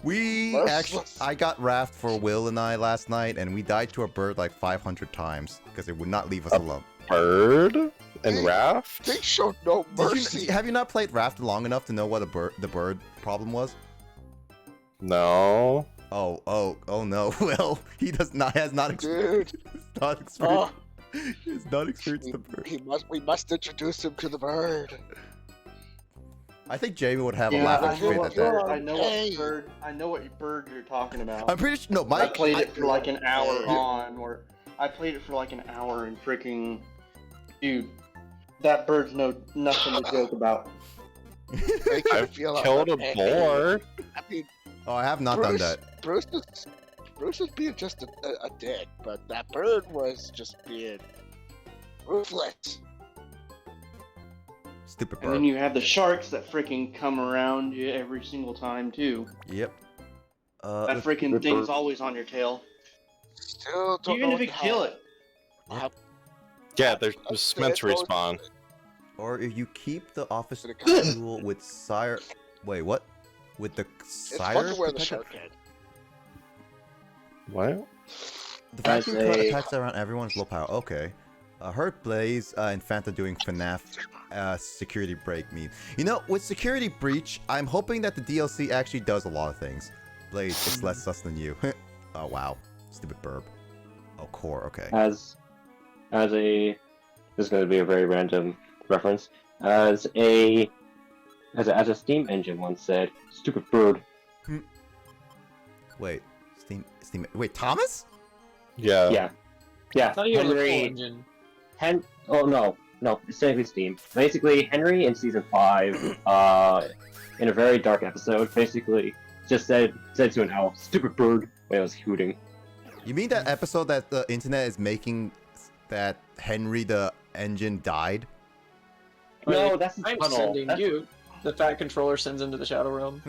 [SPEAKER 1] We actually, I got raft for Will and I last night, and we died to a bird like 500 times because it would not leave us alone.
[SPEAKER 7] Bird and raft?
[SPEAKER 2] They showed no mercy.
[SPEAKER 1] Have you not played raft long enough to know what the bird problem was?
[SPEAKER 7] No.
[SPEAKER 1] Oh no, Will. He has not experienced. He's not experienced the bird.
[SPEAKER 2] We must introduce him to the bird.
[SPEAKER 1] I think Jamie would have a laughing fit at that.
[SPEAKER 3] I know what bird you're talking about.
[SPEAKER 1] I'm pretty sure. No, Mike.
[SPEAKER 3] I played it for like an hour I played it for like an hour and freaking, dude, that bird's nothing to joke about.
[SPEAKER 7] I've killed a boar.
[SPEAKER 2] I mean,
[SPEAKER 1] I have not done that.
[SPEAKER 2] Bruce was being just a dick, but that bird was just being ruthless.
[SPEAKER 1] Stupid bird.
[SPEAKER 4] And then you have the sharks that freaking come around you every single time too.
[SPEAKER 1] Yep.
[SPEAKER 4] That freaking thing's always on your tail.
[SPEAKER 2] Still don't
[SPEAKER 4] Even
[SPEAKER 2] know
[SPEAKER 4] if you kill it.
[SPEAKER 7] Yeah, they're just meant to respawn.
[SPEAKER 1] Or if you keep the office tool with sire. Wait, what? With the sire?
[SPEAKER 2] It's fun to wear the shark head.
[SPEAKER 7] What?
[SPEAKER 1] The vacuum cut attacks around everyone's low power. Okay. Hurt Blaze and Fanta doing FNAF security break meme. You know, with security breach, I'm hoping that the DLC actually does a lot of things. Blaze, it's less sus than you. Oh wow, stupid burp. Oh, core. Okay.
[SPEAKER 6] As a, this is going to be a very random reference. As a Steam engine once said, "Stupid bird."
[SPEAKER 1] Wait, Steam. Wait, Thomas?
[SPEAKER 7] Yeah.
[SPEAKER 6] Yeah.
[SPEAKER 5] I thought you were the full
[SPEAKER 6] Henry.
[SPEAKER 5] engine.
[SPEAKER 6] Oh no, it's technically Steam. Basically, Henry in season 5, in a very dark episode, basically just said to an owl, "Stupid bird," when it was hooting.
[SPEAKER 1] You mean that episode that the internet is making that Henry the engine died?
[SPEAKER 6] No, that's the
[SPEAKER 5] I'm
[SPEAKER 6] tunnel.
[SPEAKER 5] sending you. The fat controller sends into the Shadow Realm.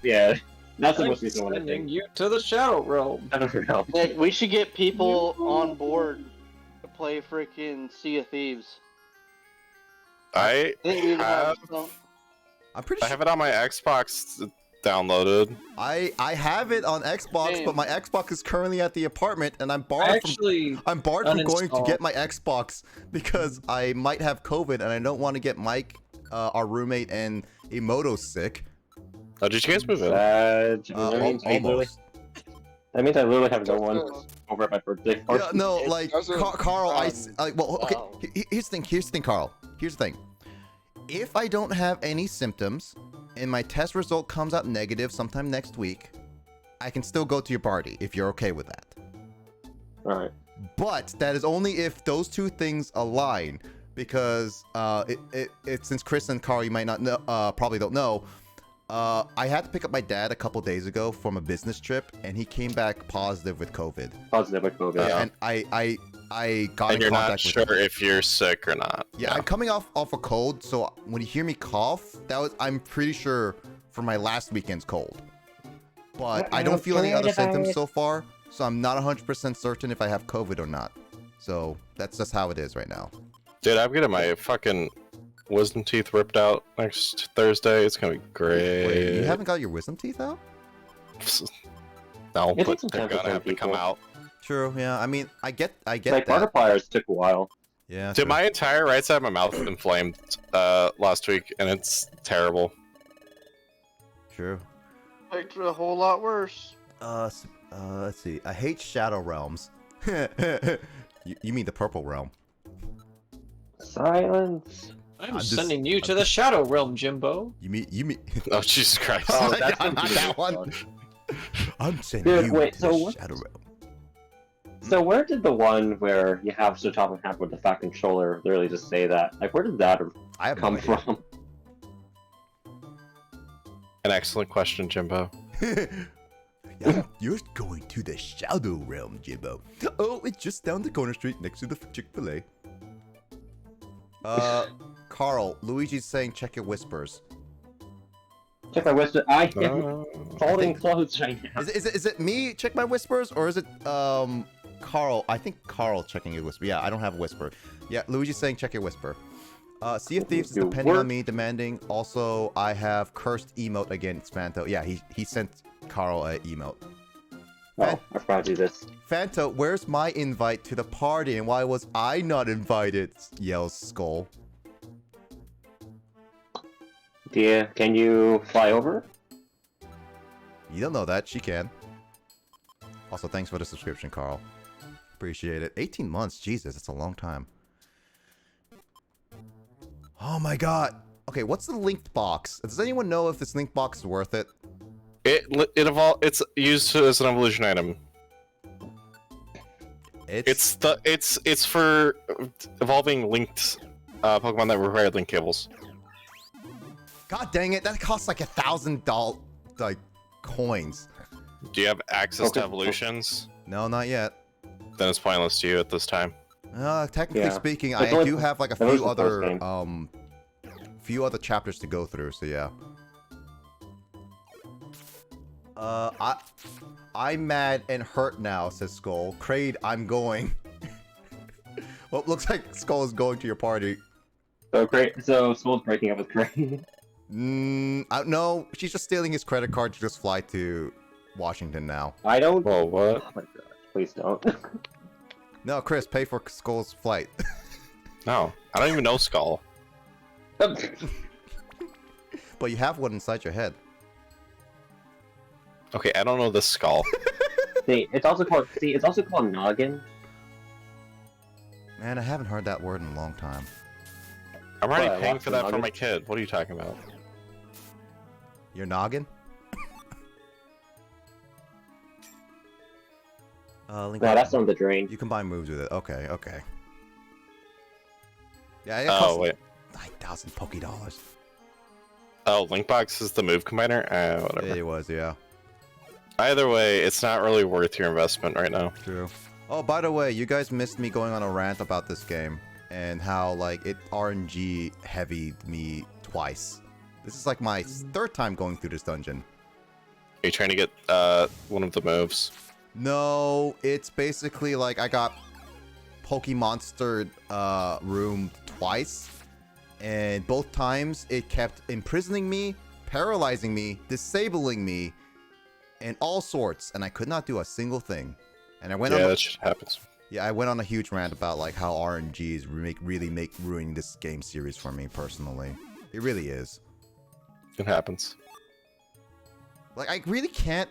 [SPEAKER 6] Yeah, that's the
[SPEAKER 5] I'm
[SPEAKER 6] most recent one. I
[SPEAKER 5] sending
[SPEAKER 6] think.
[SPEAKER 5] you to the Shadow Realm.
[SPEAKER 6] I don't know.
[SPEAKER 3] Nick, we should get people on board to play freaking Sea of Thieves.
[SPEAKER 7] I have
[SPEAKER 1] I'm pretty
[SPEAKER 7] I
[SPEAKER 1] sure.
[SPEAKER 7] have it on my Xbox downloaded.
[SPEAKER 1] I have it on Xbox,
[SPEAKER 5] Damn.
[SPEAKER 1] but my Xbox is currently at the apartment, and I'm barred from going to get my Xbox because I might have COVID, and I don't want to get Mike, our roommate, and Emoto sick.
[SPEAKER 7] Oh, did you guys move in?
[SPEAKER 6] That means
[SPEAKER 1] Almost.
[SPEAKER 6] I literally have no one over at my birthday party.
[SPEAKER 1] Yeah, no,
[SPEAKER 2] It
[SPEAKER 1] like
[SPEAKER 2] doesn't,
[SPEAKER 1] Carl, well, okay.
[SPEAKER 2] wow.
[SPEAKER 1] Here's the thing, Carl. Here's the thing. If I don't have any symptoms and my test result comes out negative sometime next week, I can still go to your party if you're okay with that.
[SPEAKER 6] Alright.
[SPEAKER 1] But that is only if those two things align, because since Chris and Carl, you might not know, probably don't know, I had to pick up my dad a couple days ago from a business trip, and he came back positive with COVID.
[SPEAKER 6] Yeah.
[SPEAKER 1] And I got
[SPEAKER 7] And
[SPEAKER 1] in
[SPEAKER 7] you're not
[SPEAKER 1] contact with
[SPEAKER 7] sure
[SPEAKER 1] him.
[SPEAKER 7] if you're sick or not.
[SPEAKER 1] Yeah, I'm coming off a cold, so when you hear me cough, I'm pretty sure for my last weekend's cold. But I don't feel any other symptoms so far, so I'm not 100% certain if I have COVID or not. So that's just how it is right now.
[SPEAKER 7] Dude, I'm getting my fucking wisdom teeth ripped out next Thursday. It's gonna be great.
[SPEAKER 1] Wait, you haven't got your wisdom teeth out?
[SPEAKER 7] No,
[SPEAKER 6] It
[SPEAKER 7] but
[SPEAKER 6] takes some
[SPEAKER 7] they're
[SPEAKER 6] time for
[SPEAKER 7] gonna
[SPEAKER 6] some
[SPEAKER 7] have to come
[SPEAKER 6] people.
[SPEAKER 7] out.
[SPEAKER 1] True, yeah. I mean, I get
[SPEAKER 6] Like
[SPEAKER 1] that.
[SPEAKER 6] Markipliers took a while.
[SPEAKER 1] Yeah.
[SPEAKER 7] Dude,
[SPEAKER 1] true.
[SPEAKER 7] my entire right side of my mouth inflamed last week, and it's terrible.
[SPEAKER 1] True.
[SPEAKER 3] Makes it a whole lot worse.
[SPEAKER 1] Let's see. I hate Shadow Realms. You mean the Purple Realm?
[SPEAKER 6] Silence.
[SPEAKER 5] I'm
[SPEAKER 1] just-
[SPEAKER 5] sending you to the Shadow Realm, Jimbo.
[SPEAKER 1] You mean?
[SPEAKER 7] Oh, Jesus Christ.
[SPEAKER 6] Oh, that's
[SPEAKER 1] not that one. I'm sending
[SPEAKER 6] Dude,
[SPEAKER 1] you
[SPEAKER 6] wait,
[SPEAKER 1] to
[SPEAKER 6] so
[SPEAKER 1] the
[SPEAKER 6] what-
[SPEAKER 1] Shadow Realm.
[SPEAKER 6] So where did the one where you have the top and half with the fat controller literally just say that? Like, where did that
[SPEAKER 1] I have
[SPEAKER 6] come
[SPEAKER 1] no idea.
[SPEAKER 6] from?
[SPEAKER 7] An excellent question, Jimbo.
[SPEAKER 1] Yeah, you're going to the Shadow Realm, Jimbo. Oh, it's just down the corner street next to the Chick-fil-A. Carl, Luigi's saying check your whispers.
[SPEAKER 6] Check my whisper. I am
[SPEAKER 7] Uh,
[SPEAKER 6] holding clothes right now.
[SPEAKER 1] Is it me check my whispers, or is it Carl? I think Carl checking your whisper. Yeah, I don't have a whisper. Yeah, Luigi's saying check your whisper. Sea of Thieves is
[SPEAKER 6] Do
[SPEAKER 1] depending on
[SPEAKER 6] work.
[SPEAKER 1] me, demanding. Also, I have cursed emote against Fanto. Yeah, he sent Carl a emote.
[SPEAKER 6] Oh, I forgot to do this.
[SPEAKER 1] Fanto, where's my invite to the party, and why was I not invited? Yells Skull.
[SPEAKER 6] Yeah, can you fly over?
[SPEAKER 1] You don't know that. She can. Also, thanks for the subscription, Carl. Appreciate it. 18 months. Jesus, that's a long time. Oh my god. Okay, what's the linked box? Does anyone know if this linked box is worth it?
[SPEAKER 7] It's used as an evolution item. It's for evolving linked Pokemon that require link cables.
[SPEAKER 1] God dang it, that costs like $1,000 like coins.
[SPEAKER 7] Do you have access to
[SPEAKER 6] Okay.
[SPEAKER 7] evolutions?
[SPEAKER 1] No, not yet.
[SPEAKER 7] Then it's pointless to you at this time.
[SPEAKER 1] Technically
[SPEAKER 6] Yeah.
[SPEAKER 1] speaking,
[SPEAKER 6] It's
[SPEAKER 1] I
[SPEAKER 6] only-
[SPEAKER 1] do have like a
[SPEAKER 6] that was
[SPEAKER 1] few
[SPEAKER 6] the first
[SPEAKER 1] other
[SPEAKER 6] game.
[SPEAKER 1] few other chapters to go through, so yeah. I'm mad and hurt now, says Skull. Kraid, I'm going. Well, looks like Skull is going to your party.
[SPEAKER 6] So great. So Skull's breaking up with Crane.
[SPEAKER 1] No, she's just stealing his credit card to just fly to Washington now.
[SPEAKER 6] I don't.
[SPEAKER 7] Whoa, what?
[SPEAKER 6] Oh my god! Please don't.
[SPEAKER 1] No, Chris, pay for Skull's flight.
[SPEAKER 7] No, I don't even know Skull.
[SPEAKER 1] But you have one inside your head.
[SPEAKER 7] Okay, I don't know this Skull.
[SPEAKER 6] It's also called noggin.
[SPEAKER 1] Man, I haven't heard that word in a long time.
[SPEAKER 7] I'm already
[SPEAKER 6] What,
[SPEAKER 7] paying
[SPEAKER 6] watch
[SPEAKER 7] for
[SPEAKER 6] the
[SPEAKER 7] that for
[SPEAKER 6] nugget?
[SPEAKER 7] my kid. What are you talking about?
[SPEAKER 1] Your noggin? Link
[SPEAKER 6] No, that's on the drain.
[SPEAKER 1] You can buy moves with it. Okay, okay. Yeah, it
[SPEAKER 7] Oh,
[SPEAKER 1] costs
[SPEAKER 7] wait.
[SPEAKER 1] 9,000 Poké dollars.
[SPEAKER 7] Oh, Linkbox is the move combiner? Whatever.
[SPEAKER 1] It was, yeah.
[SPEAKER 7] Either way, it's not really worth your investment right now.
[SPEAKER 1] True. Oh, by the way, you guys missed me going on a rant about this game and how, like, it RNG heavied me twice. This is like my third time going through this dungeon.
[SPEAKER 7] Are you trying to get one of the moves?
[SPEAKER 1] No, it's basically like I got Pokemonstered roomed twice, and both times it kept imprisoning me, paralyzing me, disabling me, and all sorts, and I could not do a single thing. And I went
[SPEAKER 7] Yeah,
[SPEAKER 1] on
[SPEAKER 7] that shit happens.
[SPEAKER 1] I went on a huge rant about like how RNGs really make ruining this game series for me personally. It really is.
[SPEAKER 7] It happens.
[SPEAKER 1] Like I really can't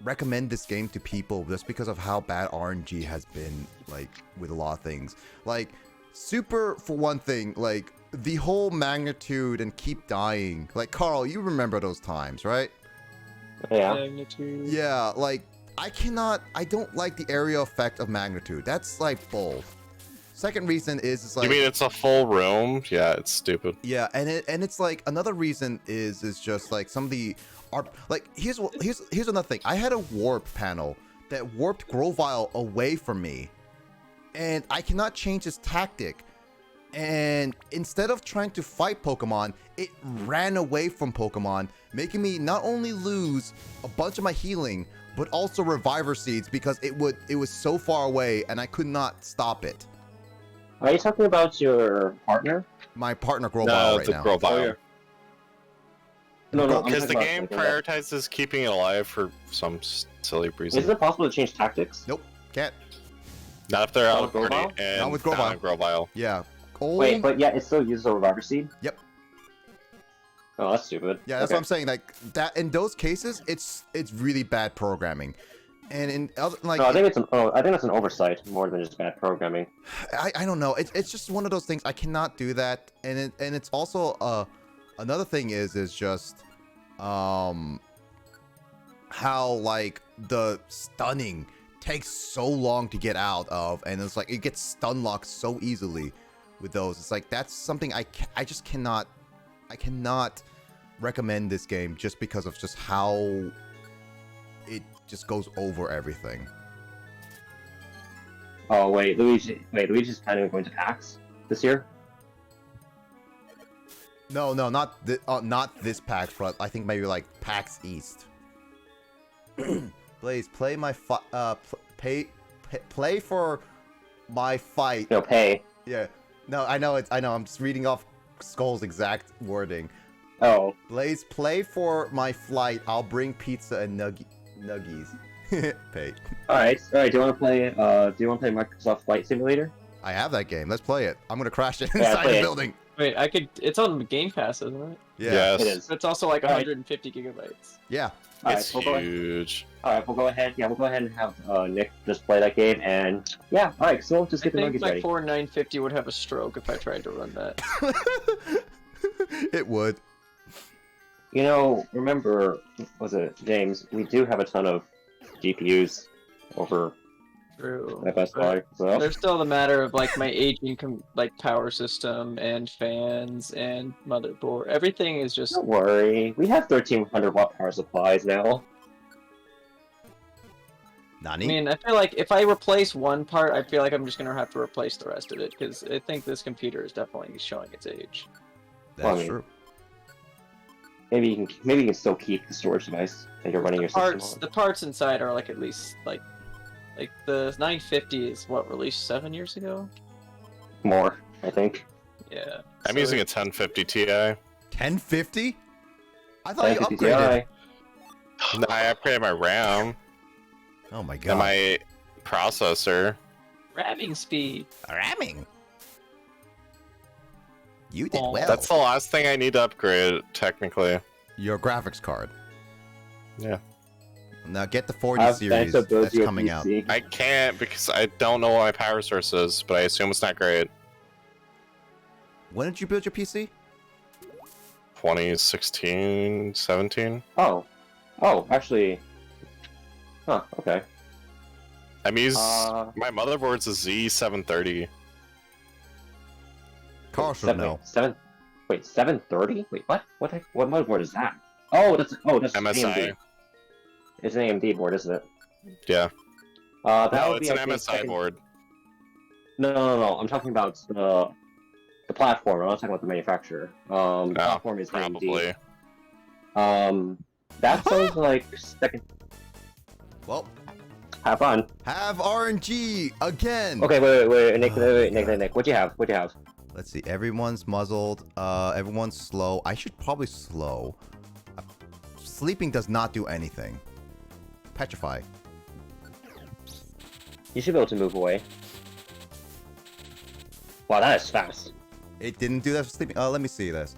[SPEAKER 1] recommend this game to people just because of how bad RNG has been, like, with a lot of things. Like, Super, for one thing, like, the whole magnitude and keep dying. Like, Carl, you remember those times, right?
[SPEAKER 6] Yeah.
[SPEAKER 5] Magnitude.
[SPEAKER 1] Yeah, like, I don't like the area effect of magnitude. That's, like, bull. Second reason is like...
[SPEAKER 7] You mean it's a full room? Yeah, it's stupid.
[SPEAKER 1] Yeah, and it's like another reason is just like some of the art. Like here's another thing. I had a warp panel that warped Grovyle away from me, and I cannot change his tactic. And instead of trying to fight Pokemon, it ran away from Pokemon, making me not only lose a bunch of my healing, but also Reviver Seeds because it was so far away and I could not stop it.
[SPEAKER 6] Are you talking about your partner?
[SPEAKER 1] My partner Grovyle
[SPEAKER 7] No,
[SPEAKER 1] right
[SPEAKER 7] it's a
[SPEAKER 1] now.
[SPEAKER 7] Grovyle.
[SPEAKER 6] Oh, yeah. No, I'm
[SPEAKER 7] Because the
[SPEAKER 6] talking
[SPEAKER 7] game
[SPEAKER 6] about-
[SPEAKER 7] prioritizes keeping it alive for some silly reason.
[SPEAKER 6] Is it possible to change tactics?
[SPEAKER 1] Nope, can't.
[SPEAKER 7] Not if they're out
[SPEAKER 6] Not
[SPEAKER 7] of
[SPEAKER 6] with
[SPEAKER 7] party
[SPEAKER 6] Grovyle?
[SPEAKER 7] and
[SPEAKER 1] Not with
[SPEAKER 7] not
[SPEAKER 1] Grovyle.
[SPEAKER 7] on Grovyle.
[SPEAKER 1] Yeah.
[SPEAKER 6] Wait, but yeah, it still uses a reviver seed?
[SPEAKER 1] Yep.
[SPEAKER 6] Oh, that's stupid.
[SPEAKER 1] Yeah, that's
[SPEAKER 6] Okay.
[SPEAKER 1] what I'm saying. Like that, in those cases, it's really bad programming, and in other like,
[SPEAKER 6] No, I think that's an oversight more than just bad programming.
[SPEAKER 1] I don't know. It's just one of those things. I cannot do that, and it's also another thing is just how like the stunning takes so long to get out of, and it's like it gets stun locked so easily with those. It's like that's something I just cannot recommend this game just because of just how it just goes over everything.
[SPEAKER 6] Oh wait, Luigi's planning on going to PAX this year?
[SPEAKER 1] No, not this PAX, but I think maybe like PAX East. Blaze, play my play for my fight.
[SPEAKER 6] No, pay.
[SPEAKER 1] Yeah. No, I know. I'm just reading off Skull's exact wording.
[SPEAKER 6] Oh.
[SPEAKER 1] Blaze, play for my flight. I'll bring pizza and nuggies. Pay.
[SPEAKER 6] Alright. Do you want to play? Microsoft Flight Simulator?
[SPEAKER 1] I have that game. Let's play it. I'm gonna crash it
[SPEAKER 6] Yeah,
[SPEAKER 1] inside
[SPEAKER 6] play
[SPEAKER 1] the
[SPEAKER 6] it.
[SPEAKER 1] building.
[SPEAKER 5] Wait, I could. It's on Game Pass, isn't it?
[SPEAKER 1] Yeah.
[SPEAKER 7] Yes.
[SPEAKER 6] It is.
[SPEAKER 5] It's also like
[SPEAKER 6] Alright.
[SPEAKER 5] 150 gigabytes.
[SPEAKER 1] Yeah.
[SPEAKER 7] It's
[SPEAKER 6] Alright, we'll go
[SPEAKER 7] huge.
[SPEAKER 6] Alright, we'll go ahead. Yeah, we'll go ahead and have Nick just play that game, and yeah, alright, so just
[SPEAKER 5] I
[SPEAKER 6] get the
[SPEAKER 5] think
[SPEAKER 6] nuggets
[SPEAKER 5] my
[SPEAKER 6] ready.
[SPEAKER 5] 4950 would have a stroke if I tried to run that.
[SPEAKER 1] It would.
[SPEAKER 6] You know, remember, was it James? We do have a ton of GPUs over
[SPEAKER 5] True.
[SPEAKER 6] at Best
[SPEAKER 5] But
[SPEAKER 6] Buy. So
[SPEAKER 5] there's still the matter of like my aging like power system and fans and motherboard. Everything is just
[SPEAKER 6] don't worry, we have 1300 watt power supplies now.
[SPEAKER 1] Nani?
[SPEAKER 5] I mean, I feel like if I replace one part, I feel like I'm just gonna have to replace the rest of it because I think this computer is definitely showing its age.
[SPEAKER 1] That's
[SPEAKER 6] I mean,
[SPEAKER 1] true.
[SPEAKER 6] Maybe you can still keep the storage device that you're running your system on.
[SPEAKER 5] The parts inside are like at least like the 950 is what released 7 years ago.
[SPEAKER 6] More, I think.
[SPEAKER 5] Yeah.
[SPEAKER 7] I'm
[SPEAKER 5] So
[SPEAKER 7] using a 1050 Ti.
[SPEAKER 1] 1050? I thought you
[SPEAKER 6] 1050
[SPEAKER 1] upgraded.
[SPEAKER 6] Ti.
[SPEAKER 7] No, I upgraded my RAM
[SPEAKER 1] Oh my
[SPEAKER 7] and
[SPEAKER 1] god.
[SPEAKER 7] my processor.
[SPEAKER 5] ramming speed.
[SPEAKER 1] Ramming. You did
[SPEAKER 5] Oh.
[SPEAKER 1] well.
[SPEAKER 7] That's the last thing I need to upgrade, technically.
[SPEAKER 1] Your graphics card.
[SPEAKER 7] Yeah.
[SPEAKER 1] Now get the 40
[SPEAKER 6] Have
[SPEAKER 1] series
[SPEAKER 6] Fanta build
[SPEAKER 1] that's
[SPEAKER 6] you a
[SPEAKER 1] coming out.
[SPEAKER 6] PC.
[SPEAKER 7] I can't because I don't know what my power source is, but I assume it's not great.
[SPEAKER 1] When did you build your PC?
[SPEAKER 7] 2016, 17?
[SPEAKER 6] Oh, actually, huh? Okay.
[SPEAKER 7] I'm using
[SPEAKER 6] Uh,
[SPEAKER 7] my motherboard's a Z730.
[SPEAKER 1] Carl should know.
[SPEAKER 6] 730? Wait, what? What motherboard is that? That's
[SPEAKER 7] MSI.
[SPEAKER 6] AMD. It's an AMD board, isn't it?
[SPEAKER 7] Yeah.
[SPEAKER 6] That
[SPEAKER 7] No,
[SPEAKER 6] would
[SPEAKER 7] it's
[SPEAKER 6] be,
[SPEAKER 7] an
[SPEAKER 6] I think,
[SPEAKER 7] MSI
[SPEAKER 6] second-
[SPEAKER 7] board.
[SPEAKER 6] No. I'm talking about the platform. I'm not talking about the manufacturer. The platform is
[SPEAKER 7] Probably.
[SPEAKER 6] AMD. That sounds like second.
[SPEAKER 1] Well,
[SPEAKER 6] Have fun.
[SPEAKER 1] have RNG again.
[SPEAKER 6] Okay, wait, Nick, what'd you have?
[SPEAKER 1] Let's see. Everyone's muzzled. Everyone's slow. I should probably slow. Sleeping does not do anything. Petrify.
[SPEAKER 6] You should be able to move away. Wow, that is fast.
[SPEAKER 1] It didn't do that for sleeping. Let me see this.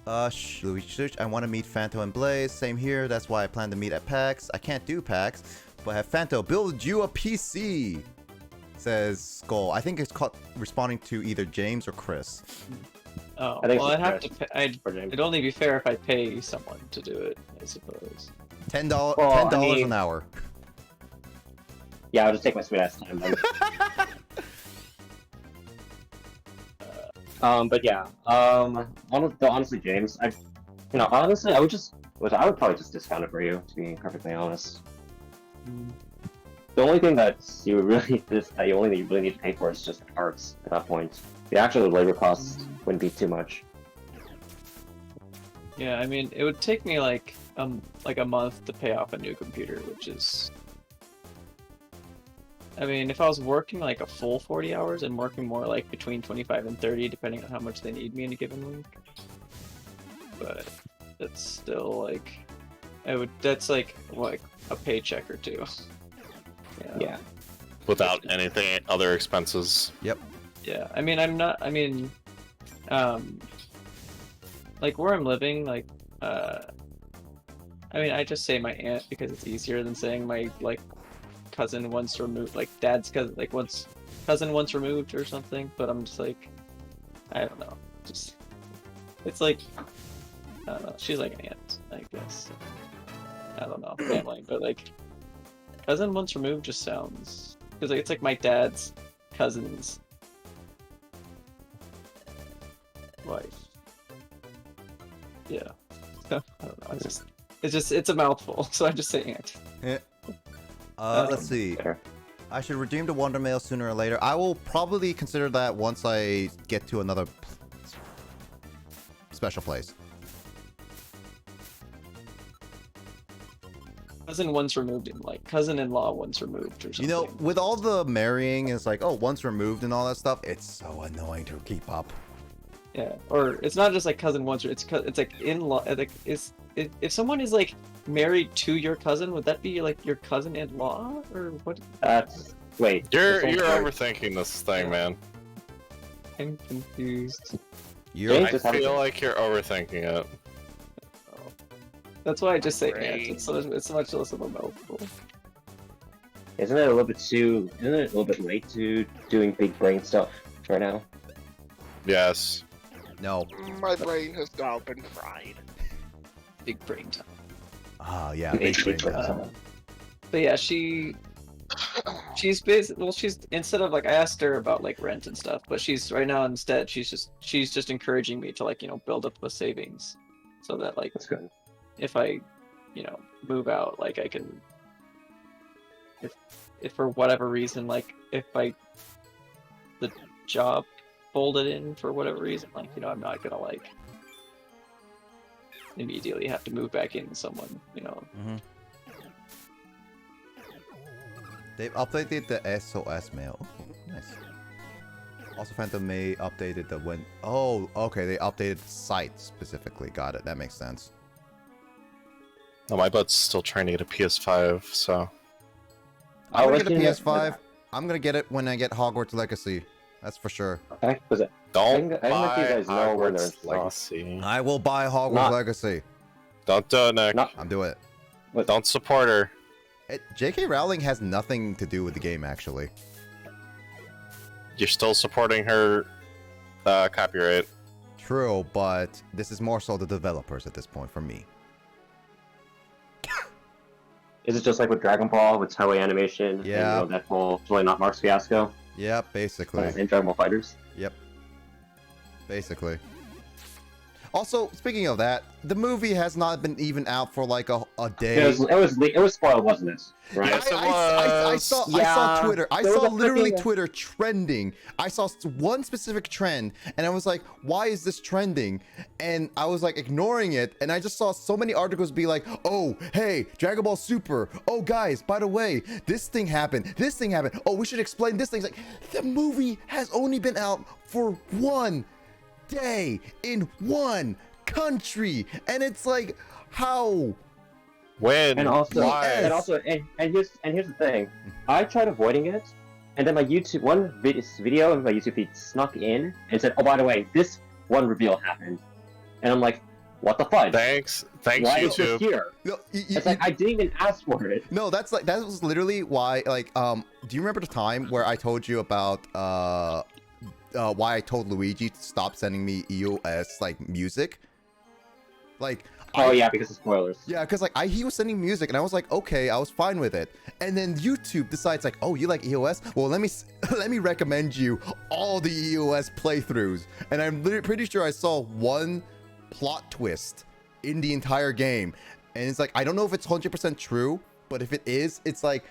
[SPEAKER 1] Louis, I want to meet Fanto and Blaze. Same here. That's why I plan to meet at PAX. I can't do PAX, but have Fanto build you a PC. Says Skull. I think it's responding to either James or Chris.
[SPEAKER 5] Oh,
[SPEAKER 6] I think
[SPEAKER 5] well,
[SPEAKER 6] it's
[SPEAKER 5] I'd have to.
[SPEAKER 6] fair.
[SPEAKER 5] It'd only be fair if I pay someone to do it, I suppose.
[SPEAKER 1] $10.
[SPEAKER 6] Well,
[SPEAKER 1] $10
[SPEAKER 6] I mean-
[SPEAKER 1] an hour.
[SPEAKER 6] Yeah, I'll just take my sweet ass time then. But yeah. Honestly, James, I would probably just discount it for you, to be perfectly honest. The only thing that you really need to pay for is just the parts at that point. The actual labor costs wouldn't be too much.
[SPEAKER 5] Yeah, I mean, it would take me like a month to pay off a new computer, which is. I mean, if I was working like a full 40 hours and working more like between 25 and 30, depending on how much they need me in a given week. But it's still like, that's like a paycheck or two.
[SPEAKER 6] Yeah.
[SPEAKER 7] Without anything, other expenses.
[SPEAKER 5] Yeah, I mean, like where I'm living, like, I mean, I just say my aunt because it's easier than saying my, like, cousin once removed, like, dad's cousin, like, cousin once removed or something, but I'm just like, I don't know, it's like, I don't know, she's like an aunt, I guess. I don't know, family, but, like, cousin once removed just sounds, because like, it's like my dad's cousin's wife. Yeah. I don't know. It's a mouthful, so I just say aunt.
[SPEAKER 1] Let's see.
[SPEAKER 6] Fair.
[SPEAKER 1] I should redeem the Wonder Mail sooner or later. I will probably consider that once I get to another special place.
[SPEAKER 5] cousin once removed and like cousin-in-law once removed or something.
[SPEAKER 1] You know, with all the marrying, it's like, oh, once removed and all that stuff, it's so annoying to keep up.
[SPEAKER 5] Yeah, or it's not just like cousin once, it's like in-law. Like, if someone is like married to your cousin, would that be like your cousin-in-law or what?
[SPEAKER 6] Wait.
[SPEAKER 7] You're
[SPEAKER 6] this one's
[SPEAKER 7] overthinking this thing, man.
[SPEAKER 5] I'm confused.
[SPEAKER 6] James
[SPEAKER 7] I
[SPEAKER 6] just had a
[SPEAKER 7] feel
[SPEAKER 6] thing.
[SPEAKER 7] like you're overthinking it.
[SPEAKER 5] That's why I just say
[SPEAKER 2] Right.
[SPEAKER 5] aunt. It's much less of a mouthful.
[SPEAKER 6] Isn't it a little bit late to doing big brain stuff right now?
[SPEAKER 7] Yes.
[SPEAKER 1] No.
[SPEAKER 2] My brain has now been fried.
[SPEAKER 5] Big brain time.
[SPEAKER 1] Ah, yeah,
[SPEAKER 6] Big
[SPEAKER 1] big
[SPEAKER 6] brain
[SPEAKER 1] brain.
[SPEAKER 6] stuff.
[SPEAKER 5] But yeah, she's basically, well, she's, instead of like, I asked her about like rent and stuff, but she's right now instead she's just encouraging me to like, you know, build up a savings so that like
[SPEAKER 6] That's good.
[SPEAKER 5] if I, you know, move out, like I can, if for whatever reason, like if the job folded in for whatever reason, like, you know, I'm not gonna like immediately have to move back in with someone, you know.
[SPEAKER 1] Mm-hmm. They've updated the SOS mail. Oh, nice. Also, Phantom May updated the when. Oh, okay. They updated the site specifically. Got it. That makes sense.
[SPEAKER 7] No, my butt's still trying to get a PS5, so.
[SPEAKER 1] I'm gonna
[SPEAKER 6] let's
[SPEAKER 1] get a
[SPEAKER 6] do that.
[SPEAKER 1] PS5. I'm gonna get it when I get Hogwarts Legacy. That's for sure.
[SPEAKER 6] Okay, was it?
[SPEAKER 7] Don't
[SPEAKER 6] I think
[SPEAKER 7] buy
[SPEAKER 6] you guys know where they're
[SPEAKER 7] Hogwarts
[SPEAKER 6] in stock.
[SPEAKER 7] Legacy.
[SPEAKER 1] I will buy Hogwarts
[SPEAKER 6] Not-
[SPEAKER 1] Legacy.
[SPEAKER 7] Don't do it, Nick.
[SPEAKER 6] Not-
[SPEAKER 1] I'm doing it.
[SPEAKER 7] Don't support her.
[SPEAKER 1] J.K. Rowling has nothing to do with the game, actually.
[SPEAKER 7] You're still supporting her copyright.
[SPEAKER 1] True, but this is more so the developers at this point for me.
[SPEAKER 6] Is it just like with Dragon Ball, with Toei Animation?
[SPEAKER 1] Yeah.
[SPEAKER 6] And, you know, Deadpool, it's really not Mark's Fiasco.
[SPEAKER 1] Yep, basically.
[SPEAKER 6] In Dragon Ball Fighters.
[SPEAKER 1] Yep. Basically. Also, speaking of that, the movie has not been even out for like a day.
[SPEAKER 6] It was spoiled, wasn't it? Right.
[SPEAKER 7] Yes, it
[SPEAKER 1] I
[SPEAKER 7] was.
[SPEAKER 1] saw
[SPEAKER 6] Yeah.
[SPEAKER 1] Twitter. I
[SPEAKER 6] There was
[SPEAKER 1] saw
[SPEAKER 6] a
[SPEAKER 1] literally
[SPEAKER 6] freaking-
[SPEAKER 1] Twitter trending. I saw one specific trend, and I was like, "Why is this trending?" And I was like ignoring it, and I just saw so many articles be like, "Oh, hey, Dragon Ball Super. Oh, guys, by the way, this thing happened. This thing happened. Oh, we should explain this thing." It's like the movie has only been out for one day in one country, and it's like, how?
[SPEAKER 7] When?
[SPEAKER 6] And also,
[SPEAKER 7] Why?
[SPEAKER 6] and here's the thing. I tried avoiding it, and then my video of my YouTube feed snuck in and said, "Oh, by the way, this one reveal happened," and I'm like, "What the fudge?
[SPEAKER 7] Thanks,
[SPEAKER 6] Why is this
[SPEAKER 7] YouTube.
[SPEAKER 6] here?"
[SPEAKER 1] No,
[SPEAKER 6] It's like I didn't even ask for it.
[SPEAKER 1] no, that was literally why. Like, do you remember the time where I told you about why I told Luigi to stop sending me EOS like music? Like,
[SPEAKER 6] Oh yeah, because of spoilers.
[SPEAKER 1] yeah, because like he was sending music, and I was like, okay, I was fine with it. And then YouTube decides like, oh, you like EOS? Well, let me recommend you all the EOS playthroughs. And I'm pretty sure I saw one plot twist in the entire game, and it's like, I don't know if it's 100% true, but if it is, it's like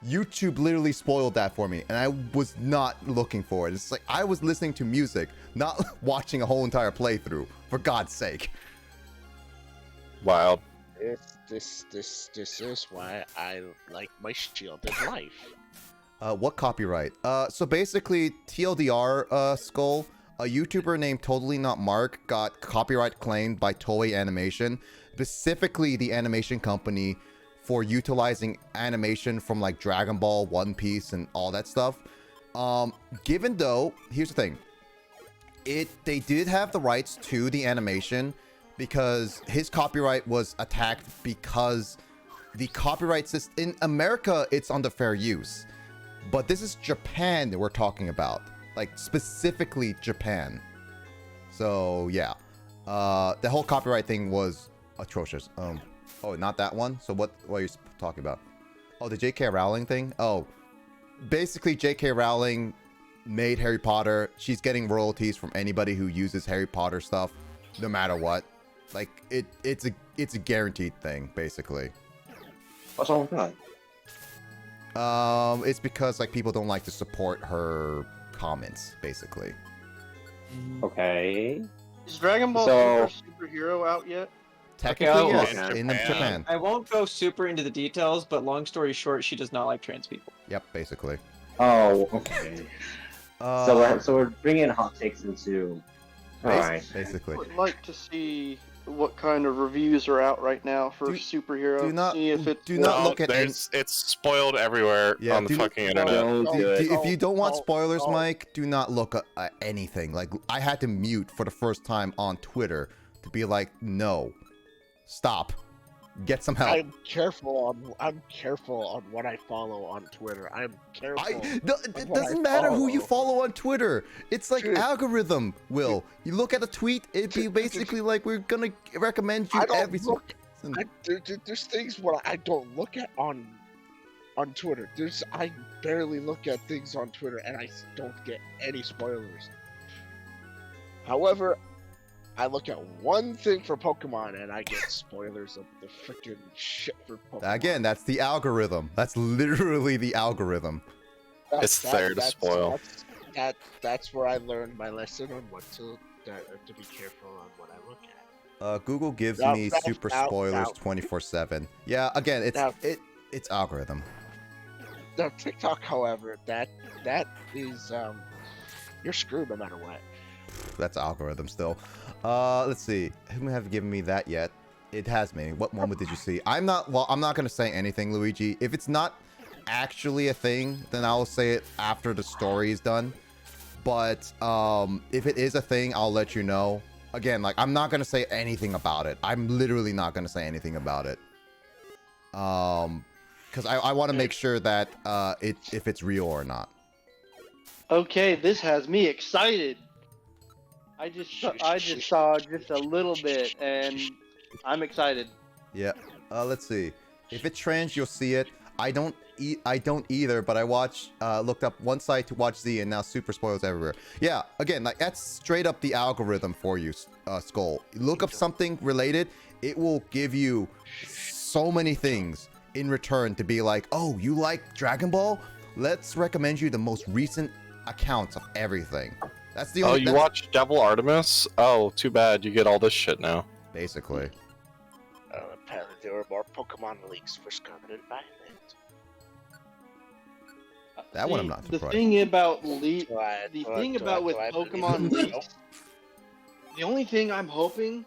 [SPEAKER 1] YouTube literally spoiled that for me, and I was not looking for it. It's like I was listening to music, not watching a whole entire playthrough. For God's sake.
[SPEAKER 7] Wild.
[SPEAKER 2] This is why I like my shielded life.
[SPEAKER 1] What copyright? So basically, TLDR, Skull, a YouTuber named Totally Not Mark got copyright claimed by Toei Animation, specifically the animation company, for utilizing animation from like Dragon Ball, One Piece, and all that stuff. Given though, here's the thing. They did have the rights to the animation, because his copyright was attacked because the copyright system in America, it's under fair use, but this is Japan that we're talking about, like specifically Japan. So yeah, the whole copyright thing was atrocious. Oh, not that one. So what are you talking about? Oh, the J.K. Rowling thing. Oh, basically J.K. Rowling made Harry Potter. She's getting royalties from anybody who uses Harry Potter stuff, no matter what. Like it's a guaranteed thing, basically.
[SPEAKER 6] What's wrong with that?
[SPEAKER 1] It's because like people don't like to support her comments, basically.
[SPEAKER 6] Okay.
[SPEAKER 3] Is Dragon Ball
[SPEAKER 6] So-
[SPEAKER 3] Super Superhero out yet?
[SPEAKER 1] Technically,
[SPEAKER 5] I'll-
[SPEAKER 1] yes,
[SPEAKER 7] In
[SPEAKER 1] in
[SPEAKER 7] Japan.
[SPEAKER 1] Japan.
[SPEAKER 5] I won't go super into the details, but long story short, she does not like trans people.
[SPEAKER 1] Yep, basically.
[SPEAKER 6] Oh, okay. So we're bringing hot takes into. All right.
[SPEAKER 3] I
[SPEAKER 1] Basically.
[SPEAKER 3] would like to see what kind of reviews are out right now for superhero.
[SPEAKER 1] do not-
[SPEAKER 3] See if it's
[SPEAKER 1] do not look at
[SPEAKER 7] it's spoiled everywhere
[SPEAKER 1] Yeah,
[SPEAKER 7] on the
[SPEAKER 1] do-
[SPEAKER 7] fucking internet.
[SPEAKER 6] Don't do it.
[SPEAKER 1] If you don't want
[SPEAKER 2] Oh,
[SPEAKER 1] spoilers,
[SPEAKER 2] oh.
[SPEAKER 1] Mike, do not look at anything. Like, I had to mute for the first time on Twitter to be like, no, stop, get some help.
[SPEAKER 2] I'm careful on what I follow on Twitter. I'm careful.
[SPEAKER 1] It
[SPEAKER 2] what
[SPEAKER 1] doesn't
[SPEAKER 2] I
[SPEAKER 1] matter who you
[SPEAKER 2] follow.
[SPEAKER 1] follow on Twitter. It's like
[SPEAKER 2] Dude.
[SPEAKER 1] algorithm, Will. You look at a tweet, it'd be
[SPEAKER 2] Dude.
[SPEAKER 1] basically like, we're gonna recommend you
[SPEAKER 2] I don't
[SPEAKER 1] every
[SPEAKER 2] look. There's things what I don't look at on Twitter. I barely look at things on Twitter, and I don't get any spoilers. However, I look at one thing for Pokemon, and I get spoilers of the freaking shit for Pokemon.
[SPEAKER 1] Again, that's the algorithm. That's literally the algorithm.
[SPEAKER 7] It's there to spoil.
[SPEAKER 2] That's where I learned my lesson on what to be careful on what I look at.
[SPEAKER 1] Google gives
[SPEAKER 2] Now-
[SPEAKER 1] me
[SPEAKER 2] now-
[SPEAKER 1] super
[SPEAKER 2] now-
[SPEAKER 1] spoilers
[SPEAKER 2] now-
[SPEAKER 1] 24/7. Yeah, again,
[SPEAKER 2] Now-
[SPEAKER 1] it's algorithm.
[SPEAKER 2] Now TikTok, however, that is you're screwed no matter what.
[SPEAKER 1] That's algorithm still. Let's see. Who have given me that yet? It has me. What moment did you see? I'm not gonna say anything, Luigi. If it's not actually a thing, then I'll say it after the story is done. But if it is a thing, I'll let you know. Again, like, I'm not gonna say anything about it. I'm literally not gonna say anything about it. Because I want to make sure that if it's real or not.
[SPEAKER 3] Okay, this has me excited. I just saw just a little bit, and I'm excited.
[SPEAKER 1] Yeah. Let's see. If it's trans, you'll see it. I don't either, but I looked up one site to watch Z, and now super spoils everywhere. Yeah. Again, like, that's straight up the algorithm for you, Skull. Look up something related, it will give you so many things in return to be like, oh, you like Dragon Ball? Let's recommend you the most recent accounts of everything. That's the only.
[SPEAKER 7] Oh, you watch Devil Artemis? Oh, too bad. You get all this shit now.
[SPEAKER 1] Basically.
[SPEAKER 2] Apparently, there were more Pokemon leaks for Scarlet and Violet.
[SPEAKER 1] That one I'm not
[SPEAKER 3] The
[SPEAKER 1] surprised.
[SPEAKER 3] thing about
[SPEAKER 2] Do I believe
[SPEAKER 3] Pokemon
[SPEAKER 2] it?
[SPEAKER 3] leaks, the only thing I'm hoping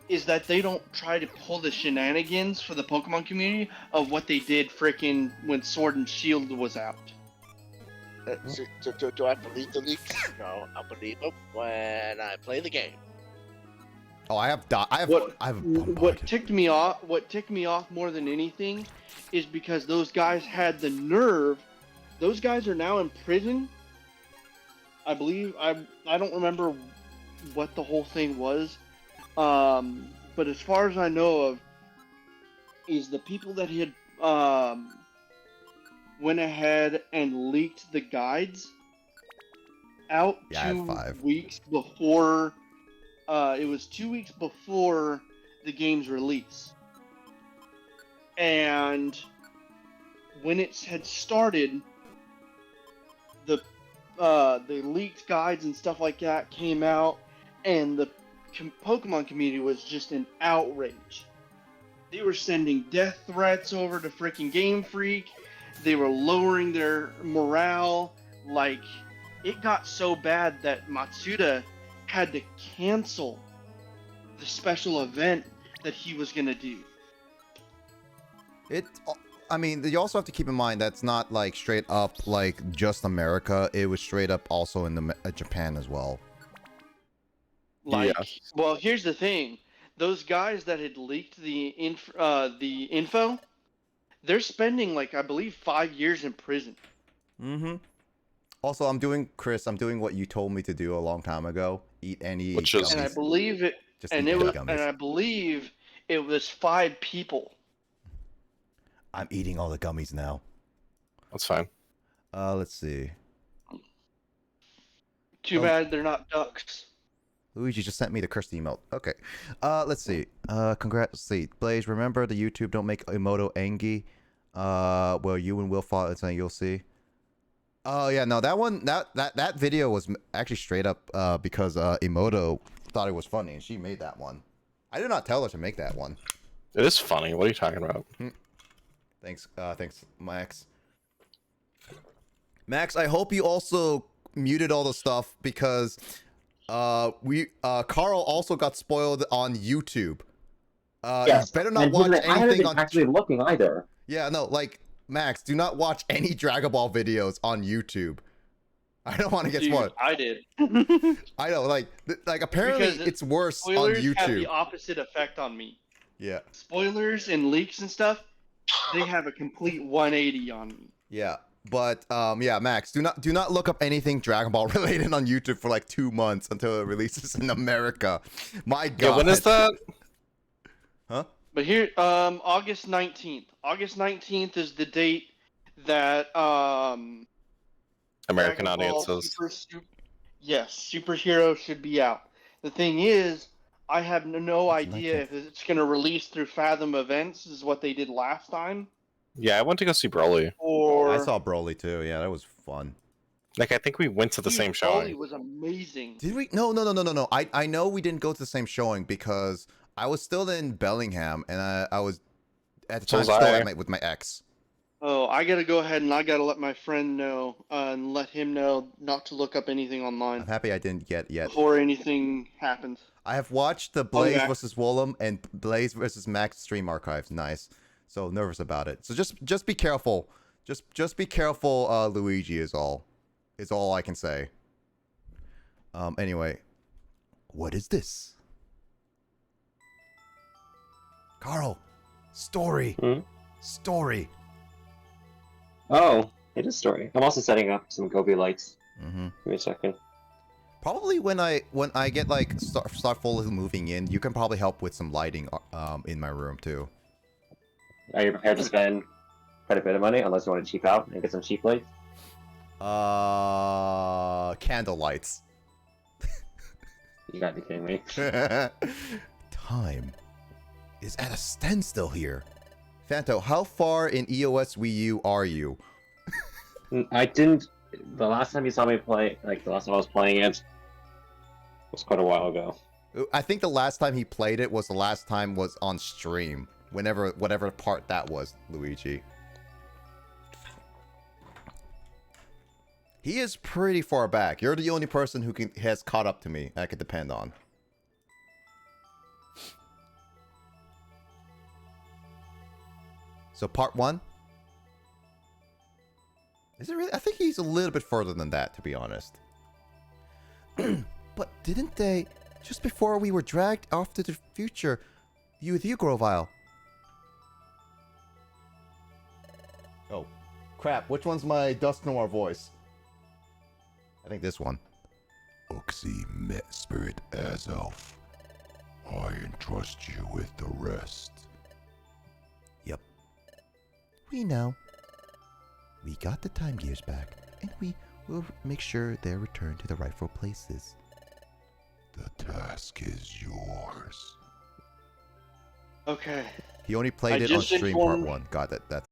[SPEAKER 3] is that they don't try to pull the shenanigans for the Pokemon community of what they did frickin' when Sword and Shield was out.
[SPEAKER 2] Do I believe the leaks? No, I believe them when I play the game.
[SPEAKER 1] Oh, I have
[SPEAKER 3] What ticked me off more than anything is because those guys had the nerve. Those guys are now in prison. I believe I don't remember what the whole thing was. But as far as I know of, is the people that had went ahead and leaked the guides out
[SPEAKER 1] Yeah, I had 5.
[SPEAKER 3] 2 weeks before. It was 2 weeks before the game's release, and when it had started, the leaked guides and stuff like that came out, and the Pokemon community was just in outrage. They were sending death threats over to freaking Game Freak. They were lowering their morale. Like, it got so bad that Matsuda had to cancel the special event that he was gonna do.
[SPEAKER 1] I mean, you also have to keep in mind that's not like straight up like just America. It was straight up also in Japan as well.
[SPEAKER 3] Like,
[SPEAKER 7] Yeah.
[SPEAKER 3] well, here's the thing: those guys that had leaked the info, they're spending, like, I believe 5 years in prison.
[SPEAKER 1] Mm-hmm. Also, I'm doing what you told me to do a long time ago. Eat any
[SPEAKER 7] Which is-
[SPEAKER 3] And I
[SPEAKER 1] gummies.
[SPEAKER 3] believe it.
[SPEAKER 1] Just
[SPEAKER 3] And
[SPEAKER 1] eat
[SPEAKER 3] it
[SPEAKER 1] any
[SPEAKER 3] was,
[SPEAKER 1] gummies.
[SPEAKER 3] and I believe it was 5 people.
[SPEAKER 1] I'm eating all the gummies now.
[SPEAKER 7] That's fine.
[SPEAKER 1] Let's see.
[SPEAKER 3] Too
[SPEAKER 1] Oh.
[SPEAKER 3] bad they're not ducks.
[SPEAKER 1] Luigi just sent me the cursed emote. Okay. Let's see. Congrats. Let's see. Blaze, remember the YouTube don't make Emoto Angie. Well, you and Will fought and saying you'll see. Oh yeah, no, that one, that video was actually straight up because Emoto thought it was funny and she made that one. I did not tell her to make that one.
[SPEAKER 7] It is funny. What are you talking about?
[SPEAKER 1] Thanks, Max. Max, I hope you also muted all the stuff because Carl also got spoiled on YouTube.
[SPEAKER 6] Yes,
[SPEAKER 1] You better not
[SPEAKER 6] and
[SPEAKER 1] watch
[SPEAKER 6] I haven't
[SPEAKER 1] anything
[SPEAKER 6] been
[SPEAKER 1] on.
[SPEAKER 6] actually looking either.
[SPEAKER 1] Yeah, no, like Max, do not watch any Dragon Ball videos on YouTube. I don't want to get
[SPEAKER 4] Dude,
[SPEAKER 1] spoiled.
[SPEAKER 4] I did.
[SPEAKER 1] I know, like apparently
[SPEAKER 4] Because
[SPEAKER 1] it's worse on
[SPEAKER 4] Spoilers have
[SPEAKER 1] YouTube.
[SPEAKER 4] the opposite effect on me.
[SPEAKER 1] Yeah,
[SPEAKER 4] Spoilers and leaks and stuff, they have a complete 180 on me.
[SPEAKER 1] yeah, but yeah, Max, do not look up anything Dragon Ball related on YouTube for like 2 months until it releases in America. My God.
[SPEAKER 7] Yeah, when is that?
[SPEAKER 1] Huh?
[SPEAKER 4] But here, August 19th. August 19th is the date that
[SPEAKER 7] American
[SPEAKER 4] Dragon Ball
[SPEAKER 7] audiences.
[SPEAKER 4] Yes, superhero should be out. The thing is, I have no idea if it's going to release through Fathom Events, is what they did last time.
[SPEAKER 7] Yeah, I went to go see Broly.
[SPEAKER 4] Or
[SPEAKER 1] I saw Broly too. Yeah, that was fun.
[SPEAKER 7] Like, I think we went to the same
[SPEAKER 4] Broly
[SPEAKER 7] showing.
[SPEAKER 4] was amazing.
[SPEAKER 1] Did we? No. I know we didn't go to the same showing because I was still in Bellingham and I was at the
[SPEAKER 7] So
[SPEAKER 1] time
[SPEAKER 7] was
[SPEAKER 1] still
[SPEAKER 7] I.
[SPEAKER 1] with my ex.
[SPEAKER 4] Oh, I gotta go ahead and I gotta let my friend know and let him know not to look up anything
[SPEAKER 1] I'm
[SPEAKER 4] online
[SPEAKER 1] happy I didn't get yet.
[SPEAKER 4] before anything happens.
[SPEAKER 1] I have watched the Blaze
[SPEAKER 4] yeah.
[SPEAKER 1] versus Wolem and Blaze versus Max stream archives. Nice. So nervous about it. So just be careful. Just be careful, Luigi is all I can say. Anyway. What is this? Carl. Story.
[SPEAKER 6] Hmm?
[SPEAKER 1] Story.
[SPEAKER 6] Oh, it is story. I'm also setting up some Gobi lights.
[SPEAKER 1] Mm-hmm.
[SPEAKER 6] Give me a second.
[SPEAKER 1] Probably when I get like start fully moving in, you can probably help with some lighting in my room too.
[SPEAKER 6] Are you prepared to spend quite a bit of money, unless you want to cheap out and get some cheap lights?
[SPEAKER 1] Candle lights.
[SPEAKER 6] You gotta be kidding me.
[SPEAKER 1] Time is at a standstill here. Fanto, how far in EOS Wii U are you?
[SPEAKER 6] I didn't. The last time you saw me play, like the last time I was playing it, was quite a while ago.
[SPEAKER 1] I think the last time he played it was on stream. Whatever part that was, Luigi. He is pretty far back. You're the only person who has caught up to me. I could depend on. So part 1? Is it really? I think he's a little bit further than that, to be honest. But didn't they, just before we were dragged off to the future, with you, Grovile? Oh, crap. Which one's my Dusk Noir voice? I think this one.
[SPEAKER 8] Uxie met Spirit as Elf. I entrust you with the rest.
[SPEAKER 1] Yep. We know. We got the time gears back, and we will make sure they're returned to the rightful places.
[SPEAKER 8] The task is yours.
[SPEAKER 4] Okay.
[SPEAKER 1] He only played
[SPEAKER 4] I
[SPEAKER 1] it on
[SPEAKER 4] just
[SPEAKER 1] stream part
[SPEAKER 4] informed-
[SPEAKER 1] 1. Got that.